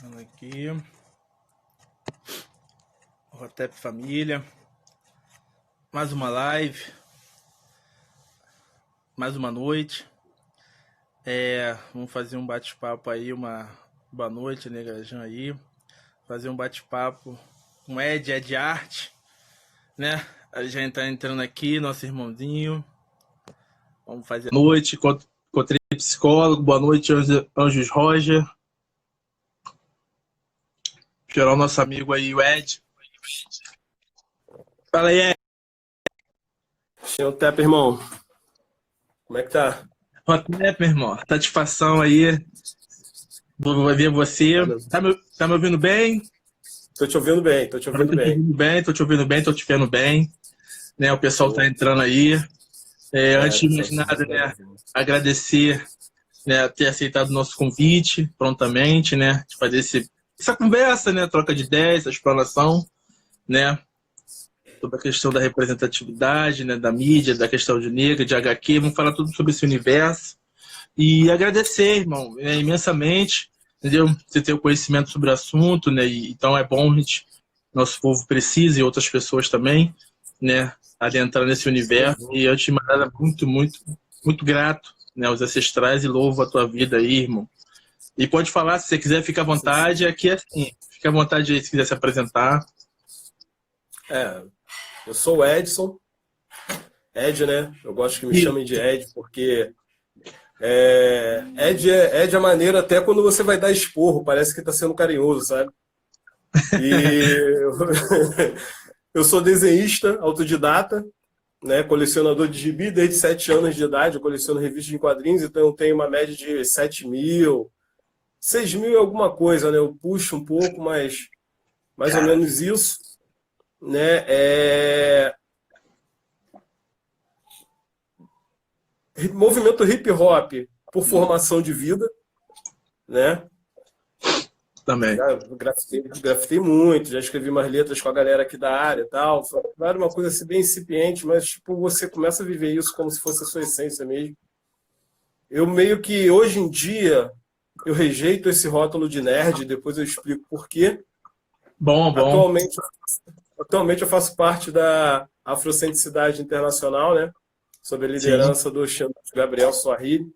Vamos aqui. Rotep Família. Mais uma live. Mais uma noite. Vamos fazer um bate-papo aí, uma boa noite, né, Garajão aí. Fazer um bate-papo com Ed Arte, né? A gente tá entrando aqui, nosso irmãozinho. Vamos fazer boa noite, encontrei psicólogo. Boa noite, Anjos Roger. Gerar o nosso amigo aí, o Ed. Fala aí, Ed. Senhor Tepa, irmão. Como é que tá? Rotep, meu irmão. Satisfação aí. Vou ver você. Tá me ouvindo bem? Tô te ouvindo bem, tô te ouvindo bem. Tô te vendo bem. Né, o pessoal tá entrando aí. Antes de mais nada, né, agradecer, né, ter aceitado o nosso convite prontamente, né, de fazer essa conversa, né, troca de ideias, essa exploração, né, sobre a questão da representatividade, né, da mídia, da questão de negra, de HQ. Vamos falar tudo sobre esse universo. E agradecer, irmão, imensamente, entendeu? Você ter o conhecimento sobre o assunto, né? Então é bom, nosso povo precisa e outras pessoas também, né? Adentrar nesse universo. E antes de mais nada, muito grato, né? Aos ancestrais, e louvo a tua vida aí, irmão. E pode falar, se você quiser, fica à vontade. Aqui é assim, fica à vontade aí se quiser se apresentar. Eu sou o Edson. Ed, né? Eu gosto que me chamem de Ed, porque Ed é a maneira até quando você vai dar esporro, parece que tá sendo carinhoso, sabe? E eu sou desenhista, autodidata, né? Colecionador de gibi desde 7 anos de idade. Eu coleciono revistas em quadrinhos, então eu tenho uma média de 7.000, 6.000 e alguma coisa, né? Eu puxo um pouco, mas mais ou menos isso, né? Movimento hip hop por formação de vida, né? Também. Já grafitei muito, já escrevi umas letras com a galera aqui da área e tal. Era uma coisa assim bem incipiente, mas tipo, você começa a viver isso como se fosse a sua essência mesmo. Eu meio que, hoje em dia, eu rejeito esse rótulo de nerd, depois eu explico por quê. Bom. Atualmente eu faço parte da Afrocentricidade Internacional, né? Sob a liderança do Gabriel Swahili.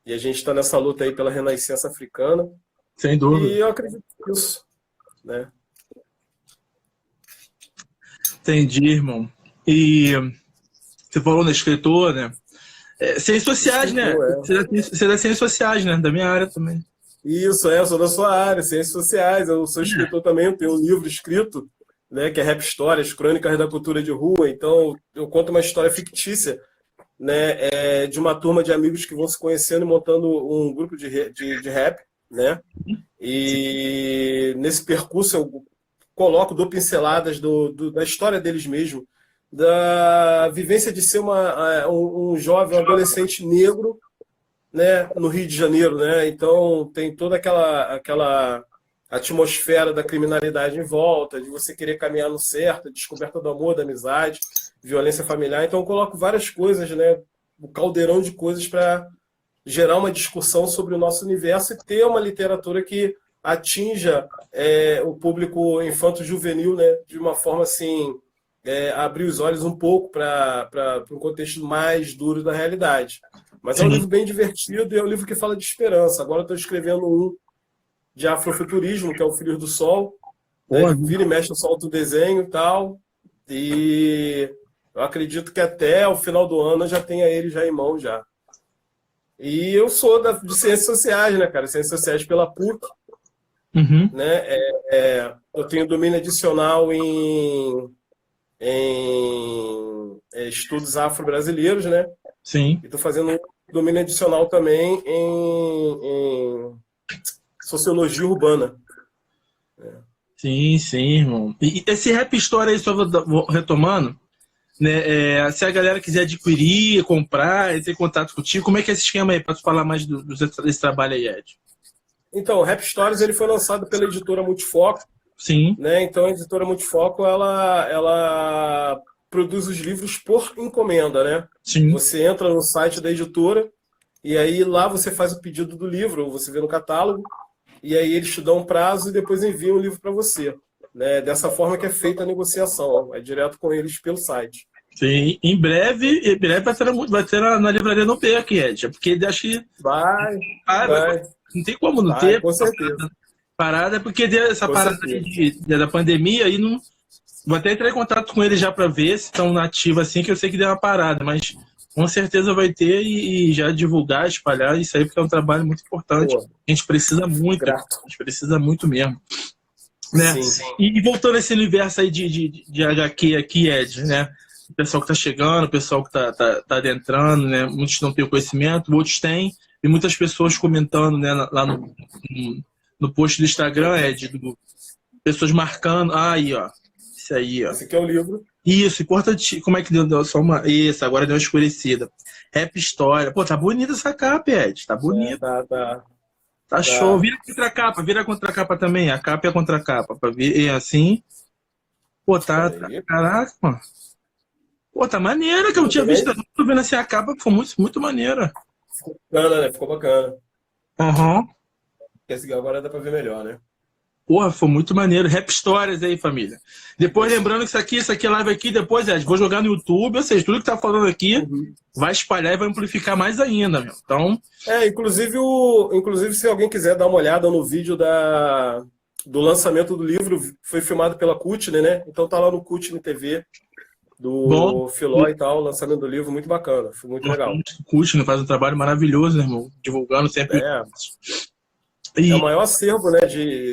E a gente está nessa luta aí pela renascença africana. Sem dúvida. E eu acredito nisso, né? Entendi, irmão. E você falou no escritor, né? Ciências sociais, né? Você é das ciências sociais, né? Da minha área também. Isso, eu sou da sua área, ciências sociais. Eu sou escritor também, eu tenho um livro escrito, né, que é Rap Histórias, Crônicas da Cultura de Rua. Então, eu conto uma história fictícia, né, de uma turma de amigos que vão se conhecendo e montando um grupo de rap, né? E nesse percurso eu dou pinceladas da história deles mesmo, da vivência de ser um jovem, um adolescente negro, né, no Rio de Janeiro, né? Então tem toda aquela atmosfera da criminalidade em volta, de você querer caminhar no certo, descoberta do amor, da amizade, violência familiar. Então eu coloco várias coisas, né, um caldeirão de coisas para gerar uma discussão sobre o nosso universo e ter uma literatura que atinja o público infanto-juvenil, né, de uma forma assim, abrir os olhos um pouco para um contexto mais duro da realidade. Mas é um livro bem divertido e é um livro que fala de esperança. Agora eu estou escrevendo um de afrofuturismo, que é o Filhos do Sol. Né? Vira e mexe, eu solto o desenho e tal. E eu acredito que até o final do ano eu já tenha ele já em mão já. E eu sou de Ciências Sociais, né, cara? Ciências Sociais pela PUC. Né? Eu tenho domínio adicional em estudos afro-brasileiros, né? Sim. E estou fazendo um domínio adicional também em sociologia urbana. Sim, irmão. E esse Rap Story aí, só vou retomando, né? Se a galera quiser adquirir, comprar, ter contato contigo, como é que é esse esquema aí, para tu falar mais desse trabalho aí, Ed? Então, o Rap Stories ele foi lançado pela editora Multifoco. Sim. Né? Então, a editora Multifoco ela produz os livros por encomenda, né? Sim. Você entra no site da editora e aí lá você faz o pedido do livro, você vê no catálogo, e aí eles te dão um prazo e depois enviam o livro para você. Né? Dessa forma que é feita a negociação, é direto com eles pelo site. Sim, em breve vai ter na livraria no P aqui, Ed. Porque acho que. Vai. Não tem como não vai, ter. Com certeza. Parada, porque deu essa parada da pandemia e não. Vou até entrar em contato com eles já para ver se estão nativos assim, que eu sei que deu uma parada, mas com certeza vai ter e já divulgar, espalhar isso aí, porque é um trabalho muito importante. Pô, a gente precisa muito, grato. a gente precisa muito mesmo. Né? Sim. E voltando a esse universo aí de HQ aqui, Ed, né? O pessoal que está chegando, o pessoal que está adentrando, né? Muitos não têm o conhecimento, outros têm, e muitas pessoas comentando, né, lá no post do Instagram, Ed, pessoas marcando, aí, ó, isso aí, ó. Esse aqui é o livro. Isso, importante, como é que deu só uma... Isso, agora deu uma escurecida. Rap História. Pô, tá bonita essa capa, Ed, tá bonita. Tá show. Vira contra a capa também. A capa e a contracapa. Pra ver assim. Pô, caraca, mano. Pô, tá maneira, que eu não tinha visto. Eu tô vendo assim a capa, ficou muito, muito maneira. Ficou bacana, né? Ficou bacana. Aham. Esse agora dá pra ver melhor, né? Porra, foi muito maneiro. Rap Stories aí, família. Depois, lembrando que isso aqui é live aqui, depois, Ed, vou jogar no YouTube, ou seja, tudo que tá falando aqui vai espalhar e vai amplificar mais ainda, meu. Então... inclusive, se alguém quiser dar uma olhada no vídeo do lançamento do livro, foi filmado pela Cutne, né? Então tá lá no Cutne TV, do Filó e tal, lançamento do livro, muito bacana, foi muito legal. O Cutne faz um trabalho maravilhoso, né, irmão? Divulgando sempre... É o maior acervo, né,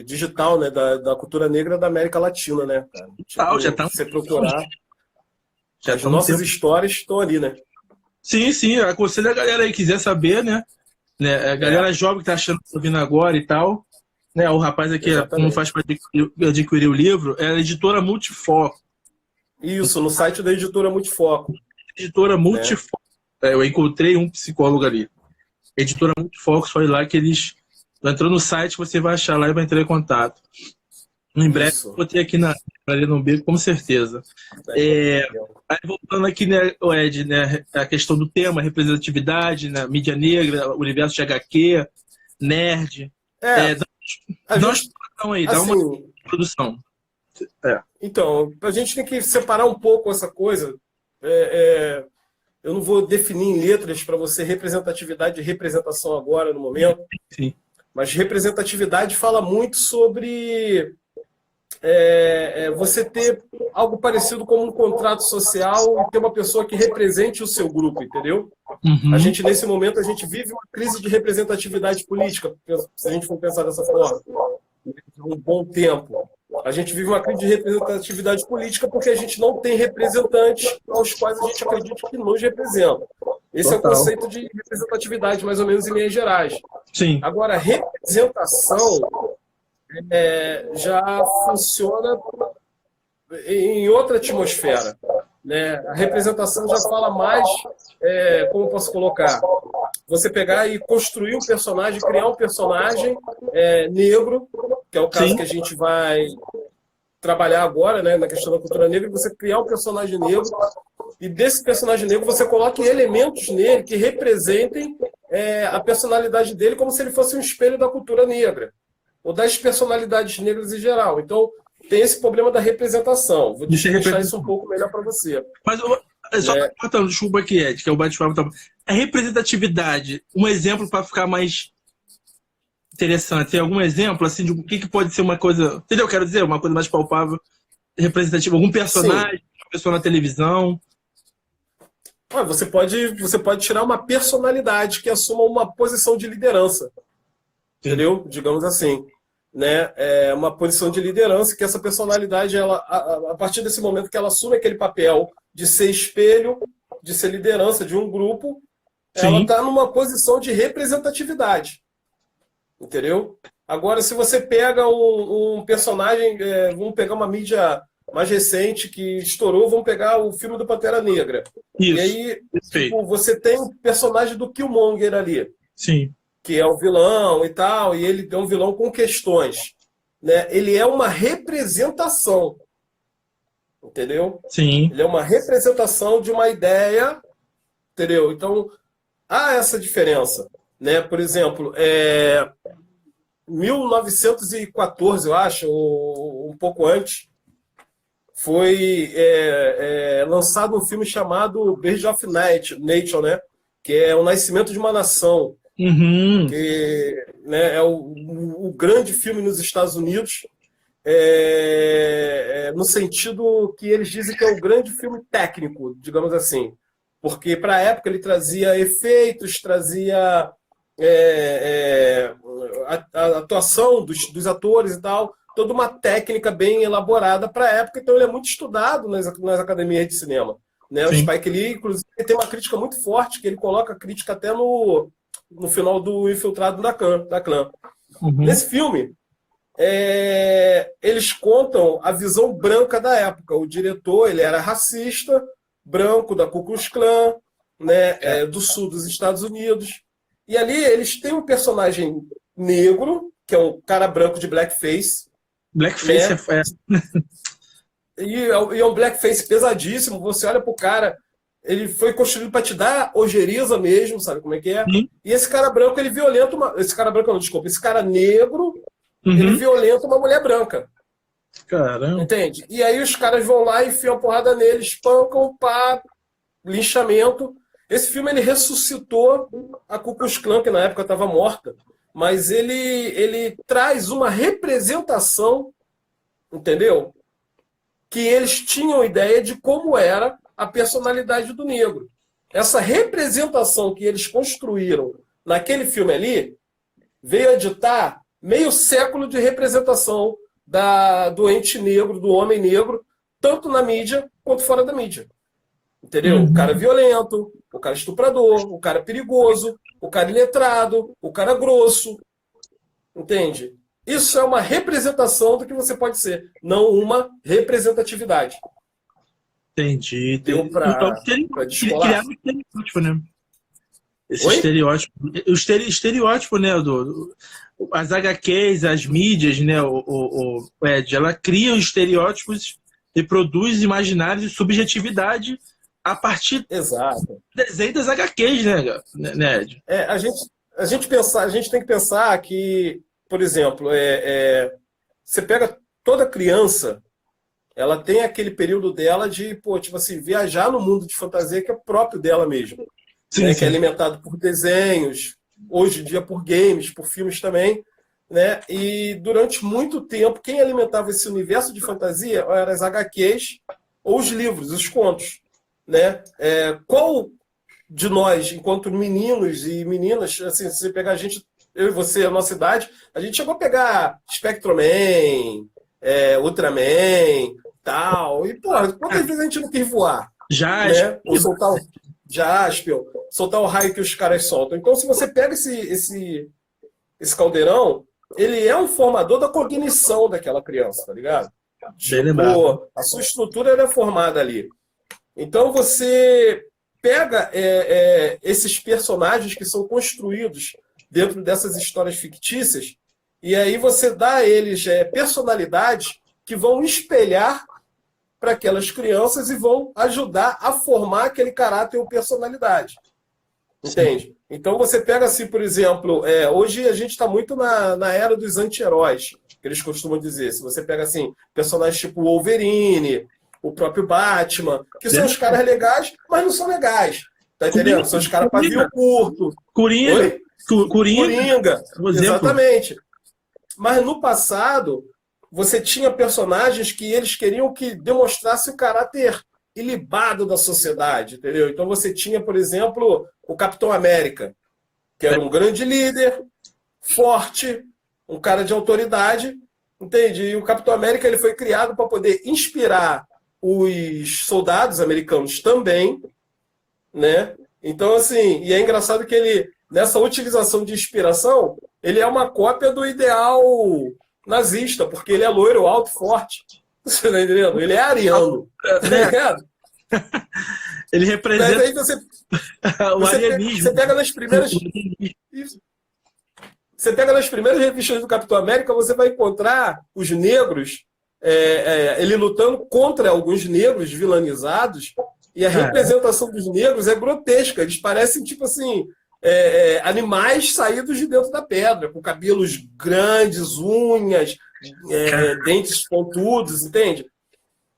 digital, né, da cultura negra da América Latina, né? Tipo, já tá... Se você procurar, as nossas histórias estão ali, né? Sim, aconselho a galera aí, quiser saber, né? A galera jovem que tá achando que tá vindo agora e tal, né? O rapaz aqui, como faz para adquirir o livro, é a editora Multifoco. Isso, no site da editora Multifoco. Editora Multifoco. Eu encontrei um psicólogo ali. Editora Multifoco, foi lá que eles... Entrou no site, você vai achar lá e vai entrar em contato. Em breve, eu vou ter aqui na no Beco, com certeza. Aí, voltando aqui, né, Ed, né, a questão do tema, representatividade, né, mídia negra, universo de HQ, nerd. Dá uma produção. Então, a gente tem que separar um pouco essa coisa. Eu não vou definir em letras para você representatividade e representação agora, no momento. Sim. Mas representatividade fala muito sobre você ter algo parecido como um contrato social e ter uma pessoa que represente o seu grupo, entendeu? A gente, nesse momento, a gente vive uma crise de representatividade política, se a gente for pensar dessa forma, um bom tempo. A gente vive uma crise de representatividade política porque a gente não tem representantes aos quais a gente acredita que nos representam. Esse é o conceito de representatividade, mais ou menos em linhas gerais. Sim. Agora, representação já funciona em outra atmosfera. Né? A representação já fala mais, como eu posso colocar, você pegar e construir um personagem, criar um personagem negro, que é o caso que a gente vai trabalhar agora, né, na questão da cultura negra, você criar um personagem negro e desse personagem negro você coloca elementos nele que representem a personalidade dele como se ele fosse um espelho da cultura negra ou das personalidades negras em geral. Então, tem esse problema da representação. Vou deixar isso um pouco melhor para você. Mas só cortando, desculpa aqui, Ed, que é o bate-papo. A representatividade, um exemplo para ficar mais interessante. Tem algum exemplo assim de o que pode ser uma coisa, entendeu? Eu quero dizer, uma coisa mais palpável, representativa, algum personagem, uma pessoa na televisão. Você pode tirar uma personalidade que assuma uma posição de liderança. Entendeu? Digamos assim. Né? Uma posição de liderança que essa personalidade, a partir desse momento que ela assume aquele papel de ser espelho, de ser liderança de um grupo, ela está numa posição de representatividade. Entendeu? Agora, se você pega um personagem, vamos pegar uma mídia mais recente que estourou, vamos pegar o filme do Pantera Negra. Isso. E aí, tipo, você tem o personagem do Killmonger ali. Sim. Que é o vilão e tal, e ele é um vilão com questões. Né? Ele é uma representação. Entendeu? Sim. Ele é uma representação de uma ideia. Entendeu? Então, há essa diferença. Né? Por exemplo, 1914, eu acho, ou um pouco antes, foi lançado um filme chamado Birth of Nation, né? Que é o nascimento de uma nação, Uhum. que, né, é o grande filme nos Estados Unidos, no sentido que eles dizem que é o grande filme técnico, digamos assim, porque para a época ele trazia efeitos, trazia a atuação dos atores e tal, toda uma técnica bem elaborada para a época, então ele é muito estudado nas academias de cinema. Né? O Sim. Spike Lee, inclusive, tem uma crítica muito forte, que ele coloca a crítica até no final do Infiltrado da Clã. Uhum. Nesse filme, eles contam a visão branca da época. O diretor, ele era racista, branco, da Ku Klux Klan, né, do sul dos Estados Unidos. E ali eles têm um personagem negro, que é um cara branco de blackface. Blackface E é um blackface pesadíssimo. Você olha pro cara, ele foi construído para te dar ojeriza mesmo, sabe como é que é? Sim. E esse cara branco, ele violenta esse cara branco, não, desculpa, esse cara negro, ele violenta uma mulher branca. Caramba. Entende? E aí os caras vão lá e enfiam a porrada nele, espancam, pá, linchamento. Esse filme, ele ressuscitou a Ku Klux Klan, que na época estava morta, mas ele traz uma representação, entendeu? Que eles tinham ideia de como era a personalidade do negro. Essa representação que eles construíram naquele filme ali veio a ditar meio século de representação do ente negro, do homem negro, tanto na mídia quanto fora da mídia. Entendeu? O cara violento, o cara estuprador, o cara perigoso, o cara iletrado, o cara grosso. Entende? Isso é uma representação do que você pode ser, não uma representatividade. Entendi. Deu para descolar? Criar um estereótipo, né? Esse estereótipo. O estereótipo, né? As HQs, as mídias, né? O Ed, ela cria os estereótipos e produz imaginários de subjetividade a partir do desenho das HQs, né, Ed? A gente tem que pensar que, por exemplo, você pega toda criança, ela tem aquele período dela de, tipo assim, viajar no mundo de fantasia que é próprio dela mesmo. Sim, né? sim. Que é alimentado por desenhos, hoje em dia por games, por filmes também. Né? E durante muito tempo, quem alimentava esse universo de fantasia eram as HQs ou os livros, os contos. Né? Qual de nós, enquanto meninos e meninas, assim, se você pegar a gente, eu e você, a nossa idade, a gente chegou a pegar Spectroman, Ultraman, tal, e, porra, quantas vezes a gente não quis voar? Já, né? Ou soltar Jaspion, soltar o raio que os caras soltam. Então, se você pega esse caldeirão, ele é um formador da cognição daquela criança, tá ligado? Tipo, a sua estrutura é formada ali. Então, você pega esses personagens que são construídos dentro dessas histórias fictícias e aí você dá a eles personalidades que vão espelhar para aquelas crianças e vão ajudar a formar aquele caráter ou personalidade. Entende? Sim. Então você pega assim, por exemplo, hoje a gente está muito na era dos anti-heróis, que eles costumam dizer. Se você pega assim, personagens tipo o Wolverine, o próprio Batman, que são os caras legais, mas não são legais. Tá entendendo? São os caras pavio curto. Coringa. Exatamente. Mas no passado, você tinha personagens que eles queriam que demonstrasse o caráter ilibado da sociedade, entendeu? Então você tinha, por exemplo, o Capitão América, que era um grande líder, forte, um cara de autoridade, entende? E o Capitão América ele foi criado para poder inspirar os soldados americanos também, né? Então, assim, e é engraçado que ele, nessa utilização de inspiração, ele é uma cópia do ideal nazista, porque ele é loiro, alto, forte. Você tá entendendo? Ele é ariano. Tá ligado? Ele representa aí o alienismo. Você pega nas primeiras... Você pega nas primeiras revistas do Capitão América, você vai encontrar os negros, ele lutando contra alguns negros vilanizados, e a representação dos negros é grotesca. Eles parecem, tipo assim, animais saídos de dentro da pedra, com cabelos grandes, unhas, dentes pontudos, entende?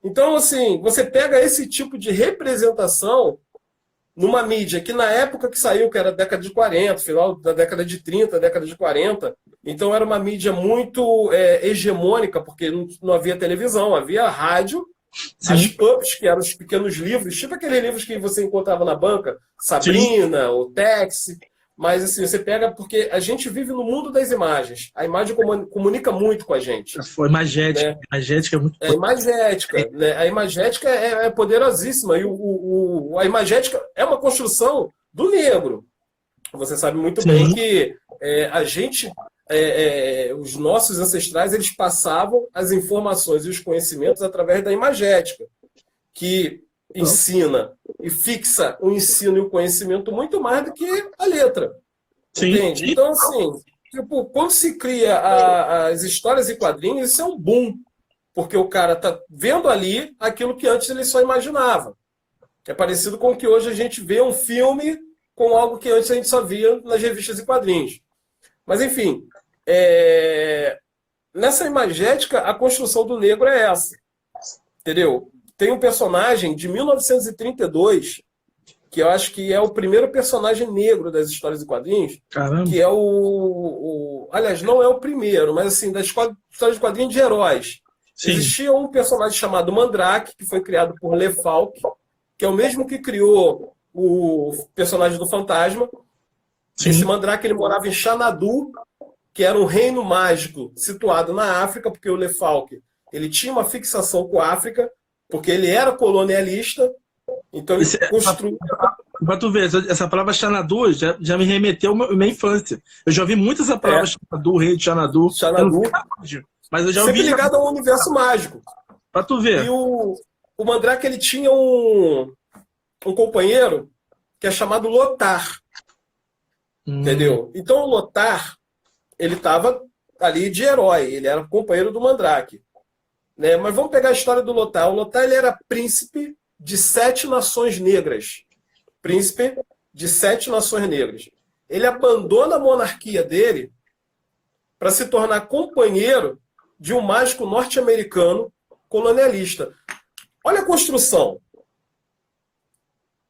Então, assim, você pega esse tipo de representação numa mídia que na época que saiu, que era década de 40, final da década de 30, década de 40, então era uma mídia muito hegemônica, porque não havia televisão, havia rádio, Sim. as pubs, que eram os pequenos livros, tipo aqueles livros que você encontrava na banca, Sabrina, o Tex, mas assim, você pega, porque a gente vive no mundo das imagens, a imagem comunica muito com a gente. Foi imagética, né? Imagética é muito A imagética, né? A imagética é poderosíssima, e a imagética é uma construção do negro. Você sabe muito Sim. bem que a gente, os nossos ancestrais, eles passavam as informações e os conhecimentos através da imagética, que ensina e fixa o ensino e o conhecimento muito mais do que a letra. Sim. Entende? Então, assim, tipo, quando se cria as histórias e quadrinhos, isso é um boom. Porque o cara está vendo ali aquilo que antes ele só imaginava. É parecido com o que hoje a gente vê um filme com algo que antes a gente só via nas revistas e quadrinhos. Mas, enfim, nessa imagética, a construção do negro é essa. Entendeu? Tem um personagem de 1932, que eu acho que é o primeiro personagem negro das histórias e quadrinhos, Caramba. que é aliás, não é o primeiro, mas assim, das histórias de quadrinhos de heróis. Sim. Existia um personagem chamado Mandrake, que foi criado por Le Falk, que é o mesmo que criou o personagem do Fantasma. Sim. Esse Mandrake ele morava em Xanadu, que era um reino mágico situado na África, porque o Le Falk ele tinha uma fixação com a África, porque ele era colonialista, então ele construiu... Pra tu ver, essa palavra Xanadu já me remeteu à minha infância. Eu já ouvi muito essa palavra Xanadu, rei de Xanadu. Mas eu já ouvi... Sempre ligado ao universo mágico. Pra tu ver. E o Mandrake ele tinha um companheiro que é chamado Lothar. Entendeu? Então o Lothar, ele estava ali de herói, ele era companheiro do Mandrake. Né? Mas vamos pegar a história do Lothar. O Lothar ele era príncipe de 7 nações negras. Príncipe de 7 nações negras. Ele abandona a monarquia dele para se tornar companheiro de um mágico norte-americano colonialista. Olha a construção.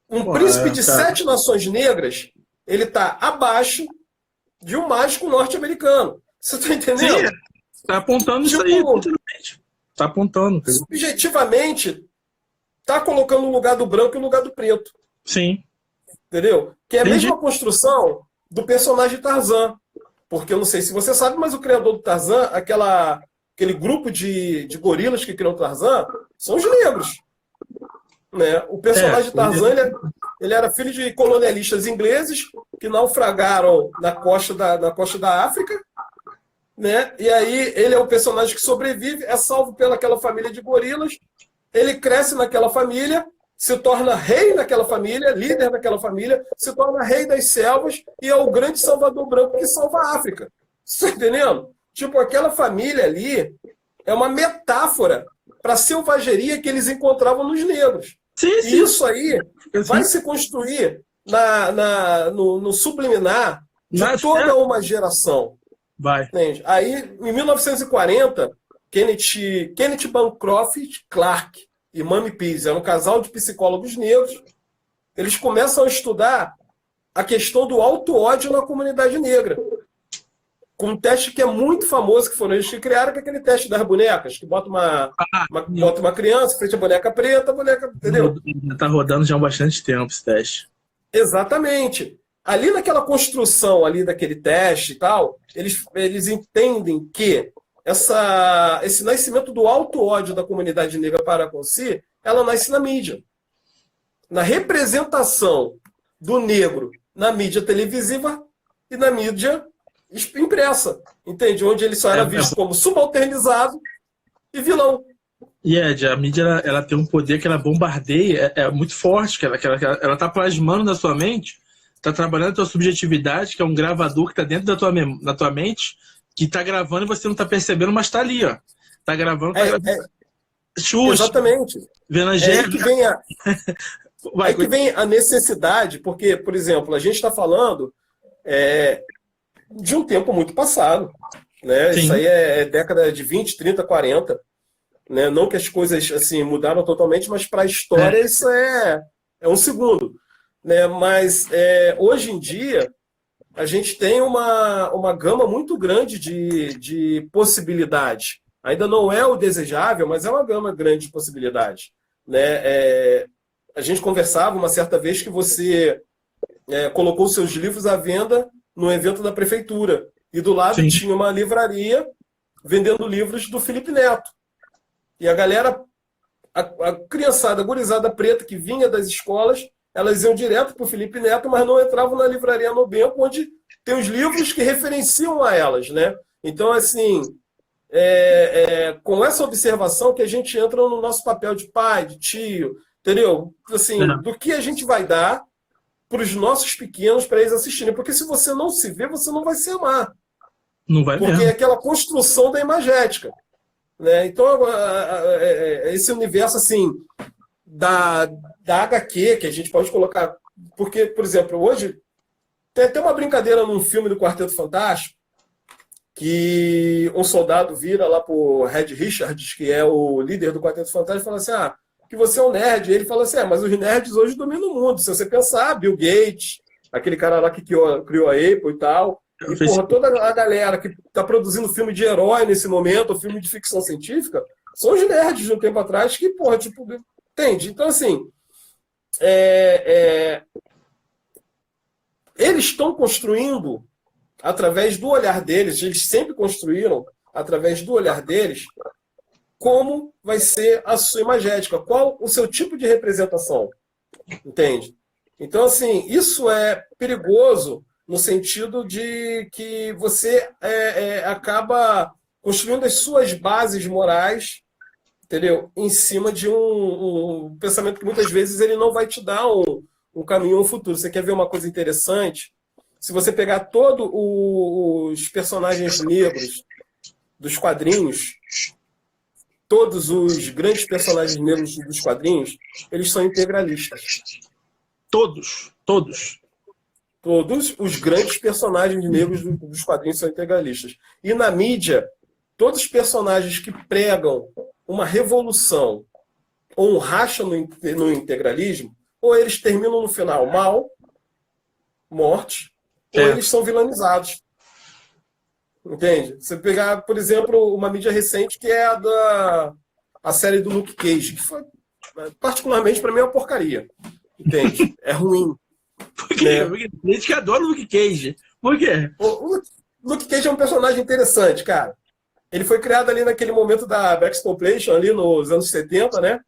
Um príncipe de 7 nações negras, ele está abaixo de um mágico norte-americano. Você está entendendo? Sim, está apontando isso aí, literalmente. Está apontando. Subjetivamente, está colocando no lugar do branco e no lugar do preto. Sim. Entendeu? Que é a mesma construção do personagem Tarzan. Porque eu não sei se você sabe, mas o criador do Tarzan, aquele grupo de gorilas que criou o Tarzan, são os negros. Né? O personagem Tarzan, ele era filho de colonialistas ingleses que naufragaram na costa da África. Né? E aí ele é o personagem que sobrevive, é salvo pelaquela família de gorilas, ele cresce naquela família, se torna rei daquela família, líder daquela família, se torna rei das selvas e é o grande salvador branco que salva a África. Você está entendendo? Tipo, aquela família ali é uma metáfora para a selvageria que eles encontravam nos negros. Sim. E isso aí vai se construir no subliminar de toda uma geração. Vai. Entende? Aí, em 1940, Kenneth Bancroft Clark e Mamie Pease eram um casal de psicólogos negros. Eles começam a estudar a questão do auto-ódio na comunidade negra. Com um teste que é muito famoso, que foram eles que criaram, que é aquele teste das bonecas, que bota uma criança frente à boneca preta, a boneca... Entendeu? Está rodando já há bastante tempo esse teste. Exatamente. Ali naquela construção ali daquele teste e tal, eles entendem que esse nascimento do auto-ódio da comunidade negra para com si, ela nasce na mídia. Na representação do negro na mídia televisiva e na mídia impressa. Entende? Onde ele só era visto como subalternizado e vilão. E a mídia ela tem um poder que ela bombardeia, é muito forte, que ela está plasmando na sua mente, está trabalhando a tua subjetividade, que é um gravador que está dentro da tua mente, que está gravando e você não está percebendo, mas está ali, ó. Está gravando. Xuxa, exatamente. Vendo a que vem a necessidade, porque, por exemplo, a gente está falando de um tempo muito passado. Né? Sim. Isso aí é década de 20, 30, 40. Né? Não que as coisas assim mudaram totalmente, mas para a história isso é um segundo. Né? Mas hoje em dia a gente tem uma gama muito grande de possibilidades. Ainda não é o desejável, mas é uma gama grande de possibilidades. Né? A gente conversava uma certa vez que você colocou seus livros à venda no evento da prefeitura. E do lado Sim. tinha uma livraria vendendo livros do Felipe Neto. E a galera, a criançada, a gurizada preta que vinha das escolas, elas iam direto para o Felipe Neto, mas não entravam na livraria Nobenco, onde tem os livros que referenciam a elas. Né? Então, assim, com essa observação que a gente entra no nosso papel de pai, de tio, entendeu? Assim, do que a gente vai dar para os nossos pequenos, para eles assistirem. Porque se você não se vê, você não vai se amar. Não vai Porque mesmo. é aquela construção da imagética. Né? Então, esse universo assim da HQ, que a gente pode colocar... Porque, por exemplo, hoje tem até uma brincadeira num filme do Quarteto Fantástico que um soldado vira lá pro Red Richards, que é o líder do Quarteto Fantástico, e fala assim, que você é um nerd. E ele fala assim, mas os nerds hoje dominam o mundo. Se você pensar, Bill Gates, aquele cara lá que criou a Apple e tal, e porra, toda a galera que está produzindo filme de herói nesse momento, ou filme de ficção científica, são os nerds de um tempo atrás que, porra, tipo, entende? Então, assim, eles estão construindo, através do olhar deles, eles sempre construíram, através do olhar deles, como vai ser a sua imagética, qual o seu tipo de representação, entende? Então, assim, isso é perigoso no sentido de que você acaba construindo as suas bases morais, entendeu? Em cima de um pensamento que muitas vezes ele não vai te dar um caminho, um futuro. Você quer ver uma coisa interessante? Se você pegar todos os personagens negros dos quadrinhos, todos os grandes personagens negros dos quadrinhos, eles são integralistas. Todos. Todos os grandes personagens negros dos quadrinhos são integralistas. E na mídia, todos os personagens que pregam uma revolução ou um racha no integralismo, ou eles terminam no final mal, morte, ou eles são vilanizados. Entende? Você pegar, por exemplo, uma mídia recente que é a série do Luke Cage, que foi, particularmente, para mim, é uma porcaria. Entende? É ruim. Por quê? Porque tem gente que adora o Luke Cage. Por quê? O Luke Cage é um personagem interessante, cara. Ele foi criado ali naquele momento da Blaxploitation, ali nos anos 70, né?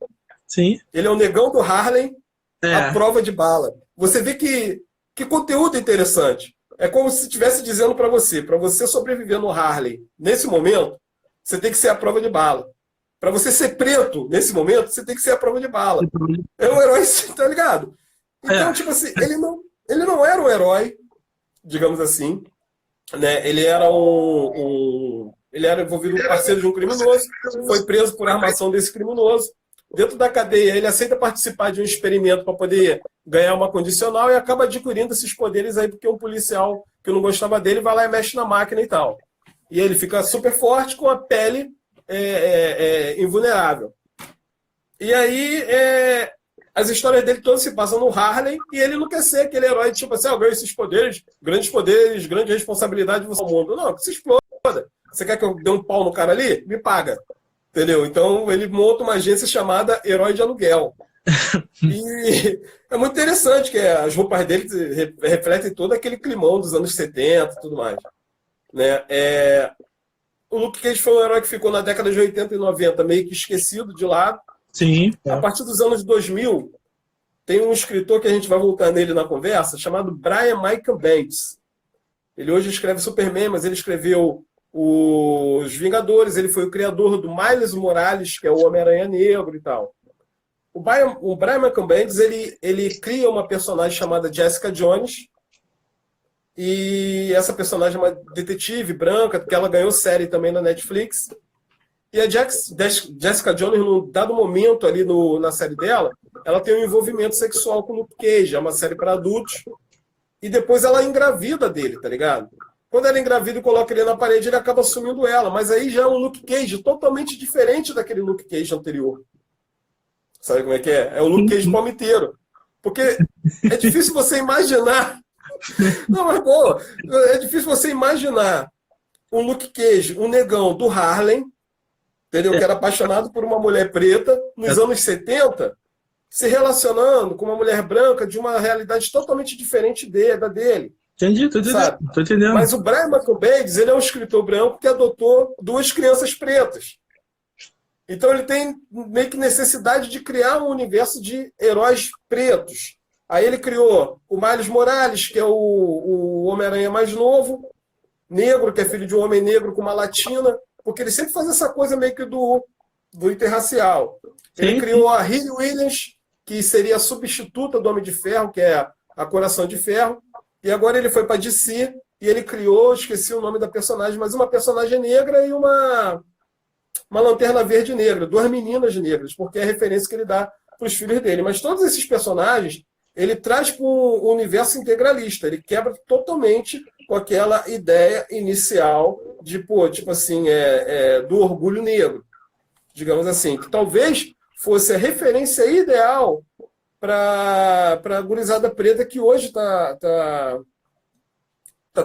Sim. Ele é o negão do Harlem, à prova de bala. Você vê que conteúdo interessante. É como se estivesse dizendo para você sobreviver no Harlem, nesse momento, você tem que ser à prova de bala. Para você ser preto, nesse momento, você tem que ser à prova de bala. É um herói, tá ligado? Então, tipo assim, ele não era um herói, digamos assim, né? Ele era ele era envolvido com parceiro de um criminoso, foi preso por armação desse criminoso. Dentro da cadeia, ele aceita participar de um experimento para poder ganhar uma condicional e acaba adquirindo esses poderes aí porque um policial que não gostava dele vai lá e mexe na máquina e tal. E ele fica super forte com a pele invulnerável. E aí, as histórias dele todas se passam no Harlem e ele não quer ser aquele herói tipo assim, eu ganho esses poderes, grande responsabilidade no mundo. Não, que se exploda. Você quer que eu dê um pau no cara ali? Me paga. Entendeu? Então ele monta uma agência chamada Herói de Aluguel. E é muito interessante que as roupas dele refletem todo aquele climão dos anos 70 e tudo mais. Né? O Luke Cage foi um herói que ficou na década de 80 e 90 meio que esquecido de lado. Sim. A partir dos anos 2000, tem um escritor que a gente vai voltar nele na conversa, chamado Brian Michael Bendis. Ele hoje escreve Superman, mas ele escreveu Os Vingadores, ele foi o criador do Miles Morales, que é o Homem-Aranha Negro e tal. O Brian Michael Bendis, ele cria uma personagem chamada Jessica Jones, e essa personagem é uma detetive branca, que ela ganhou série também na Netflix. E a Jessica Jones, num dado momento ali na série dela, ela tem um envolvimento sexual com o Luke Cage, é uma série para adultos. e depois ela engravida dele, tá ligado? Quando ela engravida e coloca ele na parede, ele acaba assumindo ela. Mas aí já é um Luke Cage totalmente diferente daquele Luke Cage anterior. Sabe como é que é? É o Luke Cage palmiteiro. Porque é difícil você imaginar... Não, mas boa. É difícil você imaginar um Luke Cage, um negão do Harlem, entendeu? Que era apaixonado por uma mulher preta nos anos 70, se relacionando com uma mulher branca de uma realidade totalmente diferente da dele. Entendi, tô entendendo. Mas o Brian Michael Bendis, ele é um escritor branco que adotou duas crianças pretas. Então ele tem meio que necessidade de criar um universo de heróis pretos. Aí ele criou o Miles Morales, que é o Homem-Aranha mais novo, negro, que é filho de um homem negro com uma latina, porque ele sempre faz essa coisa meio que do interracial. Ele criou a Riri Williams, que seria a substituta do Homem de Ferro, que é a Coração de Ferro, e agora ele foi para DC e ele criou, esqueci o nome da personagem, mas uma personagem negra e uma Lanterna Verde negra, duas meninas negras, porque é a referência que ele dá para os filhos dele. Mas todos esses personagens ele traz para um universo integralista, ele quebra totalmente com aquela ideia inicial de, tipo assim, do orgulho negro, digamos assim, que talvez fosse a referência ideal para a gurizada preta que hoje está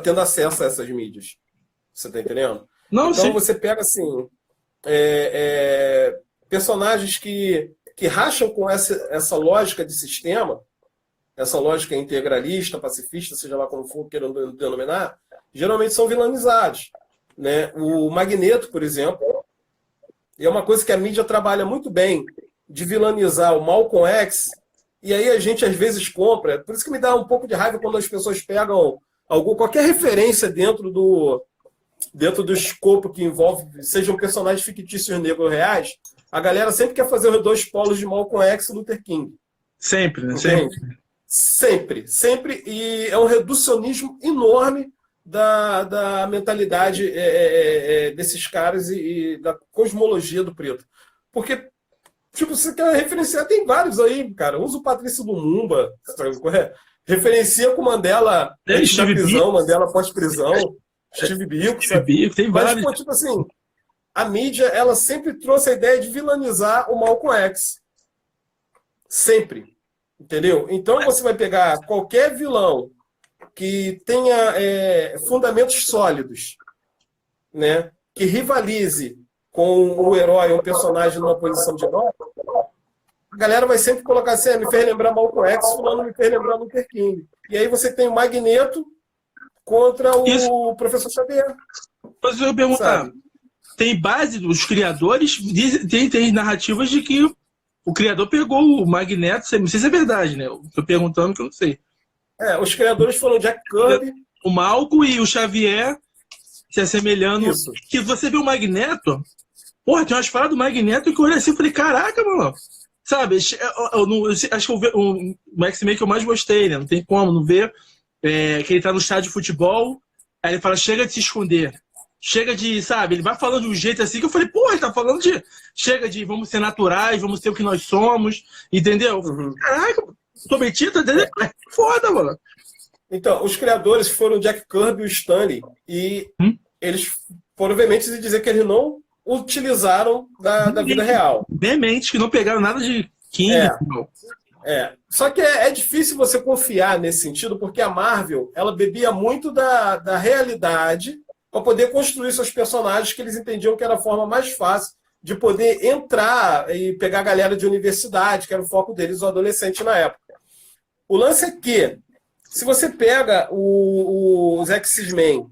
tendo acesso a essas mídias. Você está entendendo? Não, então sim. Você pega assim personagens que racham com essa lógica de sistema, essa lógica integralista, pacifista, seja lá como for querendo denominar, geralmente são vilanizados. Né? O Magneto, por exemplo, é uma coisa que a mídia trabalha muito bem, de vilanizar o Malcolm X, e aí a gente às vezes compra. Por isso que me dá um pouco de raiva quando as pessoas pegam qualquer referência dentro do escopo que envolve, sejam personagens fictícios negros reais, a galera sempre quer fazer os dois polos de Malcolm X e Luther King. Sempre, né? Sempre. E é um reducionismo enorme da mentalidade desses caras e da cosmologia do preto. Porque, tipo, você quer referenciar, tem vários aí, cara. Usa o Patrício Lumumba, referencia com Mandela antes da prisão, Mandela pós-prisão, Steve Biko, sabe? Tem vários. Mas, pô, tipo assim, a mídia, ela sempre trouxe a ideia de vilanizar o Malcolm X. Sempre. Entendeu? Então você vai pegar qualquer vilão que tenha fundamentos sólidos, né? Que rivalize com o herói, um personagem numa posição de herói, a galera vai sempre colocar assim, me fez lembrar Malcolm X, fulano me fez lembrar Luther King. E aí você tem o Magneto contra o Professor Xavier. Mas eu vou perguntar, tem base dos criadores, tem narrativas de que o criador pegou o Magneto, não sei se é verdade, né? Estou perguntando que eu não sei. Os criadores foram Jack Kirby, o Malcolm e o Xavier se assemelhando. Isso. Que você vê o Magneto, porra, tem umas paradas do Magneto que eu olhei assim e falei, caraca, mano. Sabe, acho que o X-Men que eu mais gostei, né? Não tem como não ver. Que ele tá no estádio de futebol, aí ele fala, chega de se esconder. Chega de, sabe, ele vai falando de um jeito assim que eu falei, pô, ele tá falando de, chega de vamos ser naturais, vamos ser o que nós somos, entendeu? Uhum. Caraca, tô metido, entendeu? É foda, mano. Então, os criadores foram o Jack Kirby e o Stanley, e eles foram veementes em dizer que eles não utilizaram da vida real. Veementes, que não pegaram nada de químico. Só que é difícil você confiar nesse sentido, porque a Marvel, ela bebia muito da realidade para poder construir seus personagens, que eles entendiam que era a forma mais fácil de poder entrar e pegar a galera de universidade, que era o foco deles, o adolescente na época. O lance é que, se você pega os X-Men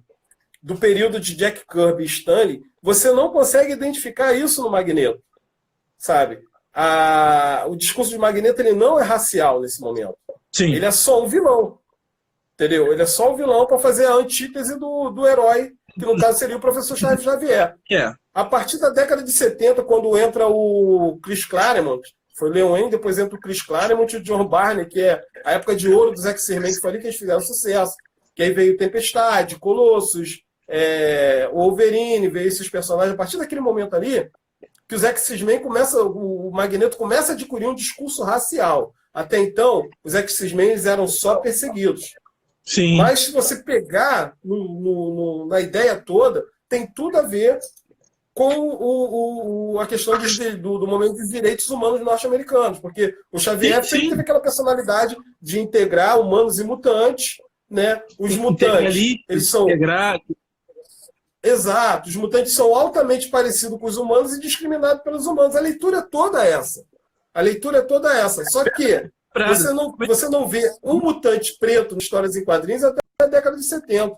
do período de Jack Kirby e Stanley, você não consegue identificar isso no Magneto, sabe? O discurso de Magneto ele não é racial nesse momento. Sim. Ele é só um vilão. Entendeu? Ele é só um vilão para fazer a antítese do herói, que no caso seria o Professor Xavier. A partir da década de 70, quando entra o Chris Claremont, foi o Len Wein, depois entra o Chris Claremont e o John Barney, que é a época de ouro dos X-Men, que foi ali que eles fizeram sucesso. Que aí veio Tempestade, Colossus, o Wolverine, veio esses personagens. A partir daquele momento ali, que os X-Men o Magneto começa a adquirir um discurso racial. Até então, os X-Men eram só perseguidos. Sim. Mas se você pegar na ideia toda, tem tudo a ver com a questão do momento dos direitos humanos norte-americanos, porque o Xavier sempre teve aquela personalidade de integrar humanos e mutantes, né? Os mutantes, eles são... Exato, os mutantes são altamente parecidos com os humanos e discriminados pelos humanos. A leitura é toda essa. A leitura é toda essa. Só que você não vê um mutante preto em histórias em quadrinhos até a década de 70.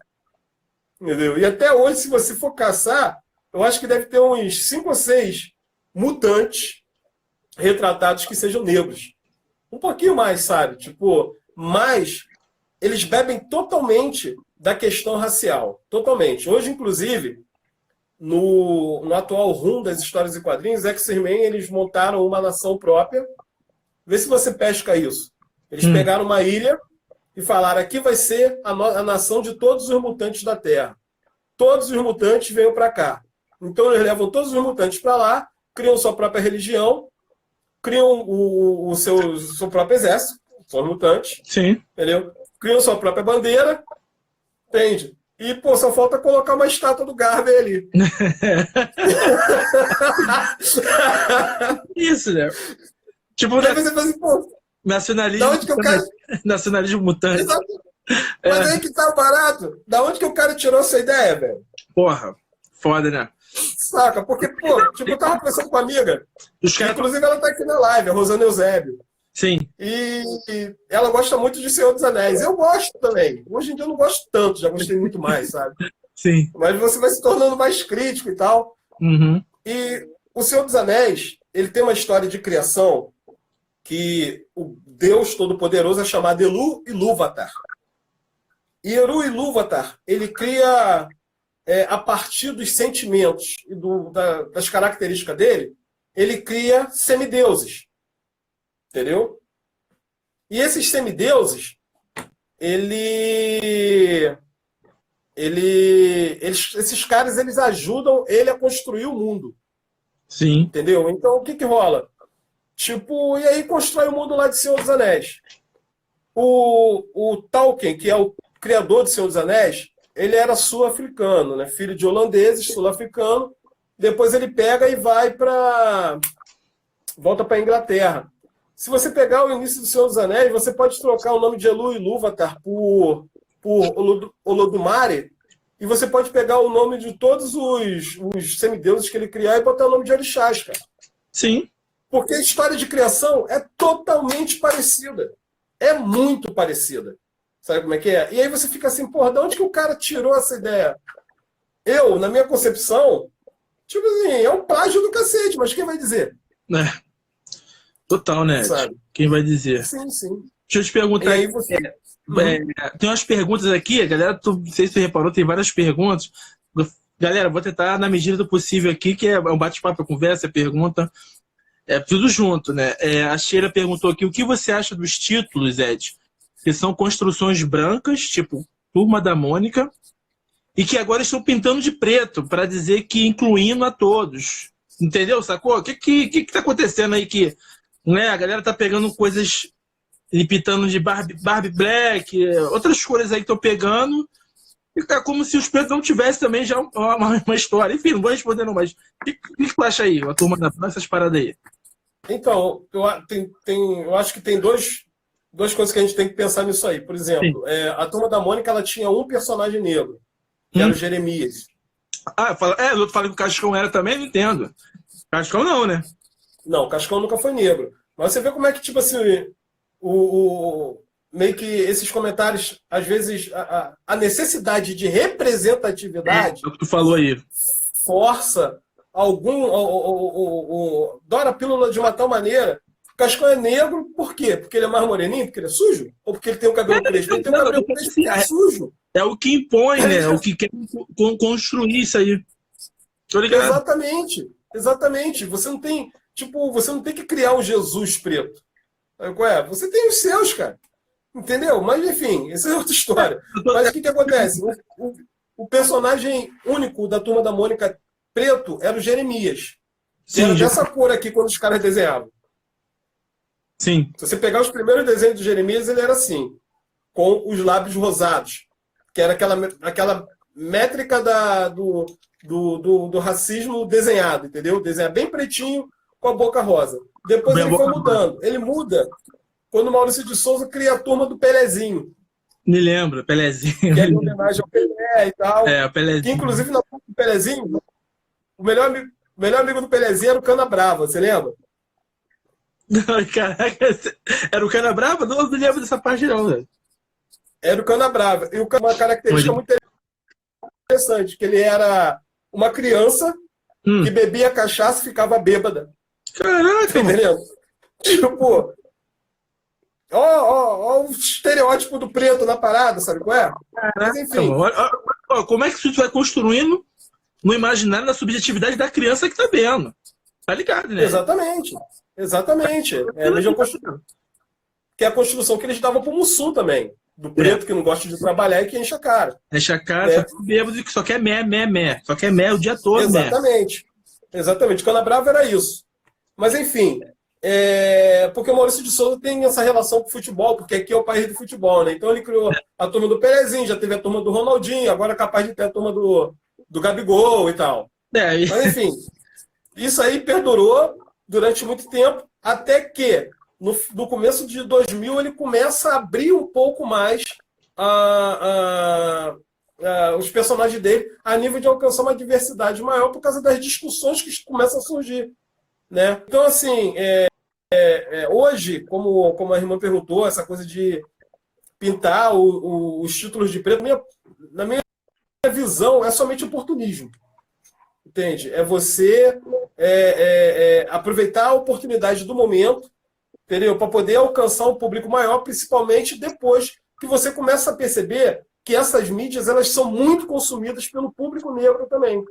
Entendeu? E até hoje, se você for caçar, eu acho que deve ter uns 5 ou 6 mutantes retratados que sejam negros. Um pouquinho mais, sabe? Tipo, mas eles bebem totalmente da questão racial. Totalmente. Hoje, inclusive, no atual rumo das histórias e quadrinhos, X-Men, eles montaram uma nação própria. Vê se você pesca isso. Eles pegaram uma ilha e falaram, aqui vai ser a nação de todos os mutantes da Terra. Todos os mutantes venham para cá. Então eles levam todos os mutantes para lá, criam sua própria religião, criam o seu próprio exército, são mutantes. Sim. Entendeu? Criam sua própria bandeira, entende? E, pô, só falta colocar uma estátua do Garvey ali. Isso, né? Tipo, aí você fala assim, pô, nacionalismo, da onde que o cara... nacionalismo mutante. Exato. Mas aí que tá o barato. Da onde que o cara tirou essa ideia, velho? Porra, foda, né? Saca? Porque, pô, tipo, eu tava conversando com uma amiga, inclusive ela tá aqui na live, a Rosana Eusébio. Sim. E ela gosta muito de Senhor dos Anéis. Eu gosto também. Hoje em dia eu não gosto tanto, já gostei muito mais, sabe? Sim. Mas você vai se tornando mais crítico e tal. Uhum. E o Senhor dos Anéis, ele tem uma história de criação que o Deus Todo-Poderoso é chamado Eru Ilúvatar. E Eru Ilúvatar, ele cria, a partir dos sentimentos e das características dele, ele cria semideuses. Entendeu? E esses semideuses, esses caras, eles ajudam ele a construir o mundo. Sim. Entendeu? Então, o que rola? Tipo, e aí constrói o mundo lá de Senhor dos Anéis. O Tolkien, que é o criador de Senhor dos Anéis, ele era sul-africano, né? Filho de holandeses, sul-africano. Depois ele pega e volta para a Inglaterra. Se você pegar o início do Senhor dos Anéis, você pode trocar o nome de Eru Ilúvatar por Olodumare, e você pode pegar o nome de todos os semideuses que ele criar e botar o nome de orixás, cara. Sim. Porque a história de criação é totalmente parecida. É muito parecida. Sabe como é que é? E aí você fica assim, porra, de onde que o cara tirou essa ideia? Eu, na minha concepção, tipo assim, é um plágio do cacete, mas quem vai dizer? Total, né? Sabe? Quem vai dizer? Sim, sim. Deixa eu te perguntar. E aí você... tem umas perguntas aqui, a galera, não sei se você reparou, tem várias perguntas. Galera, vou tentar, na medida do possível aqui, que é um bate-papo, conversa, pergunta. Tudo junto, né? A Sheila perguntou aqui, o que você acha dos títulos, Ed? Que são construções brancas, tipo Turma da Mônica, e que agora estão pintando de preto, para dizer que incluindo a todos. Entendeu? Sacou? O que tá acontecendo aí que... Né? A galera tá pegando coisas e pintando de Barbie Black, outras cores aí que estão pegando, e tá como se os pretos não tivessem também já uma história. Enfim, não vou responder não, mas o que tu acha aí, a turma dessas paradas aí? Então, eu acho que tem duas coisas que a gente tem que pensar nisso aí. Por exemplo, a Turma da Mônica, ela tinha um personagem negro, que era o Jeremias. Eu falei que o Cascão era também, não entendo. Cascão não, né? Não, o Cascão nunca foi negro. Mas você vê como é que, tipo assim, meio que esses comentários, às vezes, a necessidade de representatividade... É o que tu falou aí. Força dora a pílula de uma tal maneira. O Cascão é negro, por quê? Porque ele é mais moreninho? Porque ele é sujo? Ou porque ele tem o cabelo crespo? Ele tem o cabelo crespo porque é sujo. É o que impõe, né? O que quer construir isso aí. Tô ligado? Exatamente. Você não tem que criar um Jesus preto. Você tem os seus, cara. Entendeu? Mas, enfim, essa é outra história. Mas o que acontece? O personagem único da Turma da Mônica preto era o Jeremias. Que era dessa cor aqui quando os caras desenhavam. Sim. Se você pegar os primeiros desenhos do Jeremias, ele era assim. com os lábios rosados, que era aquela métrica do racismo desenhado, entendeu? Desenhar bem pretinho com a boca rosa. Depois ele foi mudando. Ele muda quando o Maurício de Souza cria a turma do Pelezinho. Me lembro, Pelezinho. Que é em homenagem ao Pelé e tal. O Pelezinho. Que, inclusive, na turma do Pelezinho, o melhor amigo do Pelezinho era o Cana Brava, você lembra? Caraca, era o Cana Brava? Não lembro dessa parte não, velho. Era o Cana Brava. E uma característica muito interessante, que ele era uma criança que bebia cachaça e ficava bêbada. Caraca, tá entendendo? Tipo, ó o estereótipo do preto na parada, sabe qual é? Mas enfim. Como é que isso vai construindo no imaginário da subjetividade da criança que tá vendo? Tá ligado, né? Exatamente. Vejam construção. Que é a construção que eles davam pro Mussum também. Do preto que não gosta de trabalhar e que enche a cara. Enche a cara, só que bêbado e que só quer mé. Só quer mé o dia todo, Exatamente. Exatamente. Cana Brava era isso. Mas, enfim, porque o Maurício de Souza tem essa relação com o futebol, porque aqui é o país do futebol, né? Então ele criou a turma do Pelezinho, já teve a turma do Ronaldinho, agora é capaz de ter a turma do Gabigol e tal. Mas, enfim, isso aí perdurou durante muito tempo, até que no começo de 2000 ele começa a abrir um pouco mais os personagens dele a nível de alcançar uma diversidade maior por causa das discussões que começam a surgir. Né? Então, assim, hoje, como a irmã perguntou, essa coisa de pintar os títulos de preto, na minha visão, é somente oportunismo. Entende? É você aproveitar a oportunidade do momento, entendeu? Para poder alcançar um público maior, principalmente depois que você começa a perceber que essas mídias elas são muito consumidas pelo público negro também.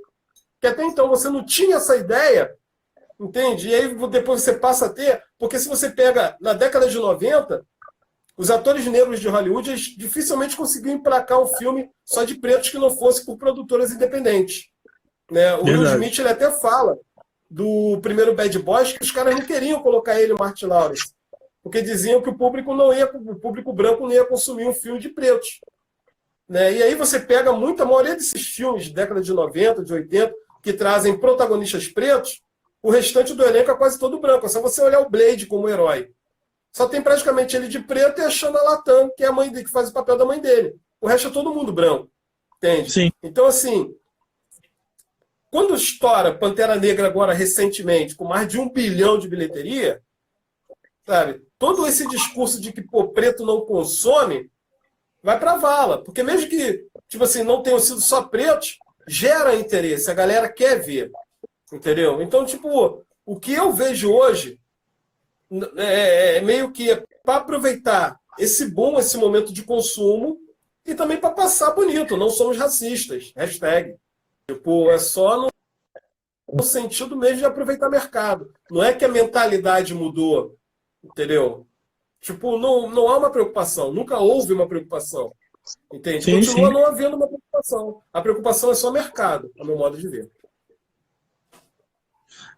Que até então você não tinha essa ideia. Entende? E aí depois você passa a ter, porque se você pega na década de 90, os atores negros de Hollywood eles dificilmente conseguiam emplacar um filme só de pretos que não fosse por produtoras independentes. Né? O Will Smith ele até fala do primeiro Bad Boys que os caras não queriam colocar ele no Martin Lawrence, porque diziam que o público branco não ia consumir um filme de pretos. Né? E aí você pega a maioria desses filmes de década de 90, de 80, que trazem protagonistas pretos, o restante do elenco é quase todo branco. É só você olhar o Blade como herói. Só tem praticamente ele de preto e a Shana Latam, que é a mãe dele, que faz o papel da mãe dele. O resto é todo mundo branco. Entende? Sim. Então, assim, quando estoura Pantera Negra agora recentemente, com mais de 1 bilhão de bilheteria, sabe? Todo esse discurso de que preto não consome vai pra vala. Porque mesmo que, tipo assim, não tenham sido só pretos, gera interesse. A galera quer ver. Entendeu? Então, tipo, o que eu vejo hoje é meio que para aproveitar esse boom, esse momento de consumo e também para passar bonito. Não somos racistas. Hashtag. Tipo, é só no sentido mesmo de aproveitar mercado. Não é que a mentalidade mudou. Entendeu? Tipo, não há uma preocupação. Nunca houve uma preocupação. Entende? Continua não havendo uma preocupação. A preocupação é só mercado, a meu modo de ver.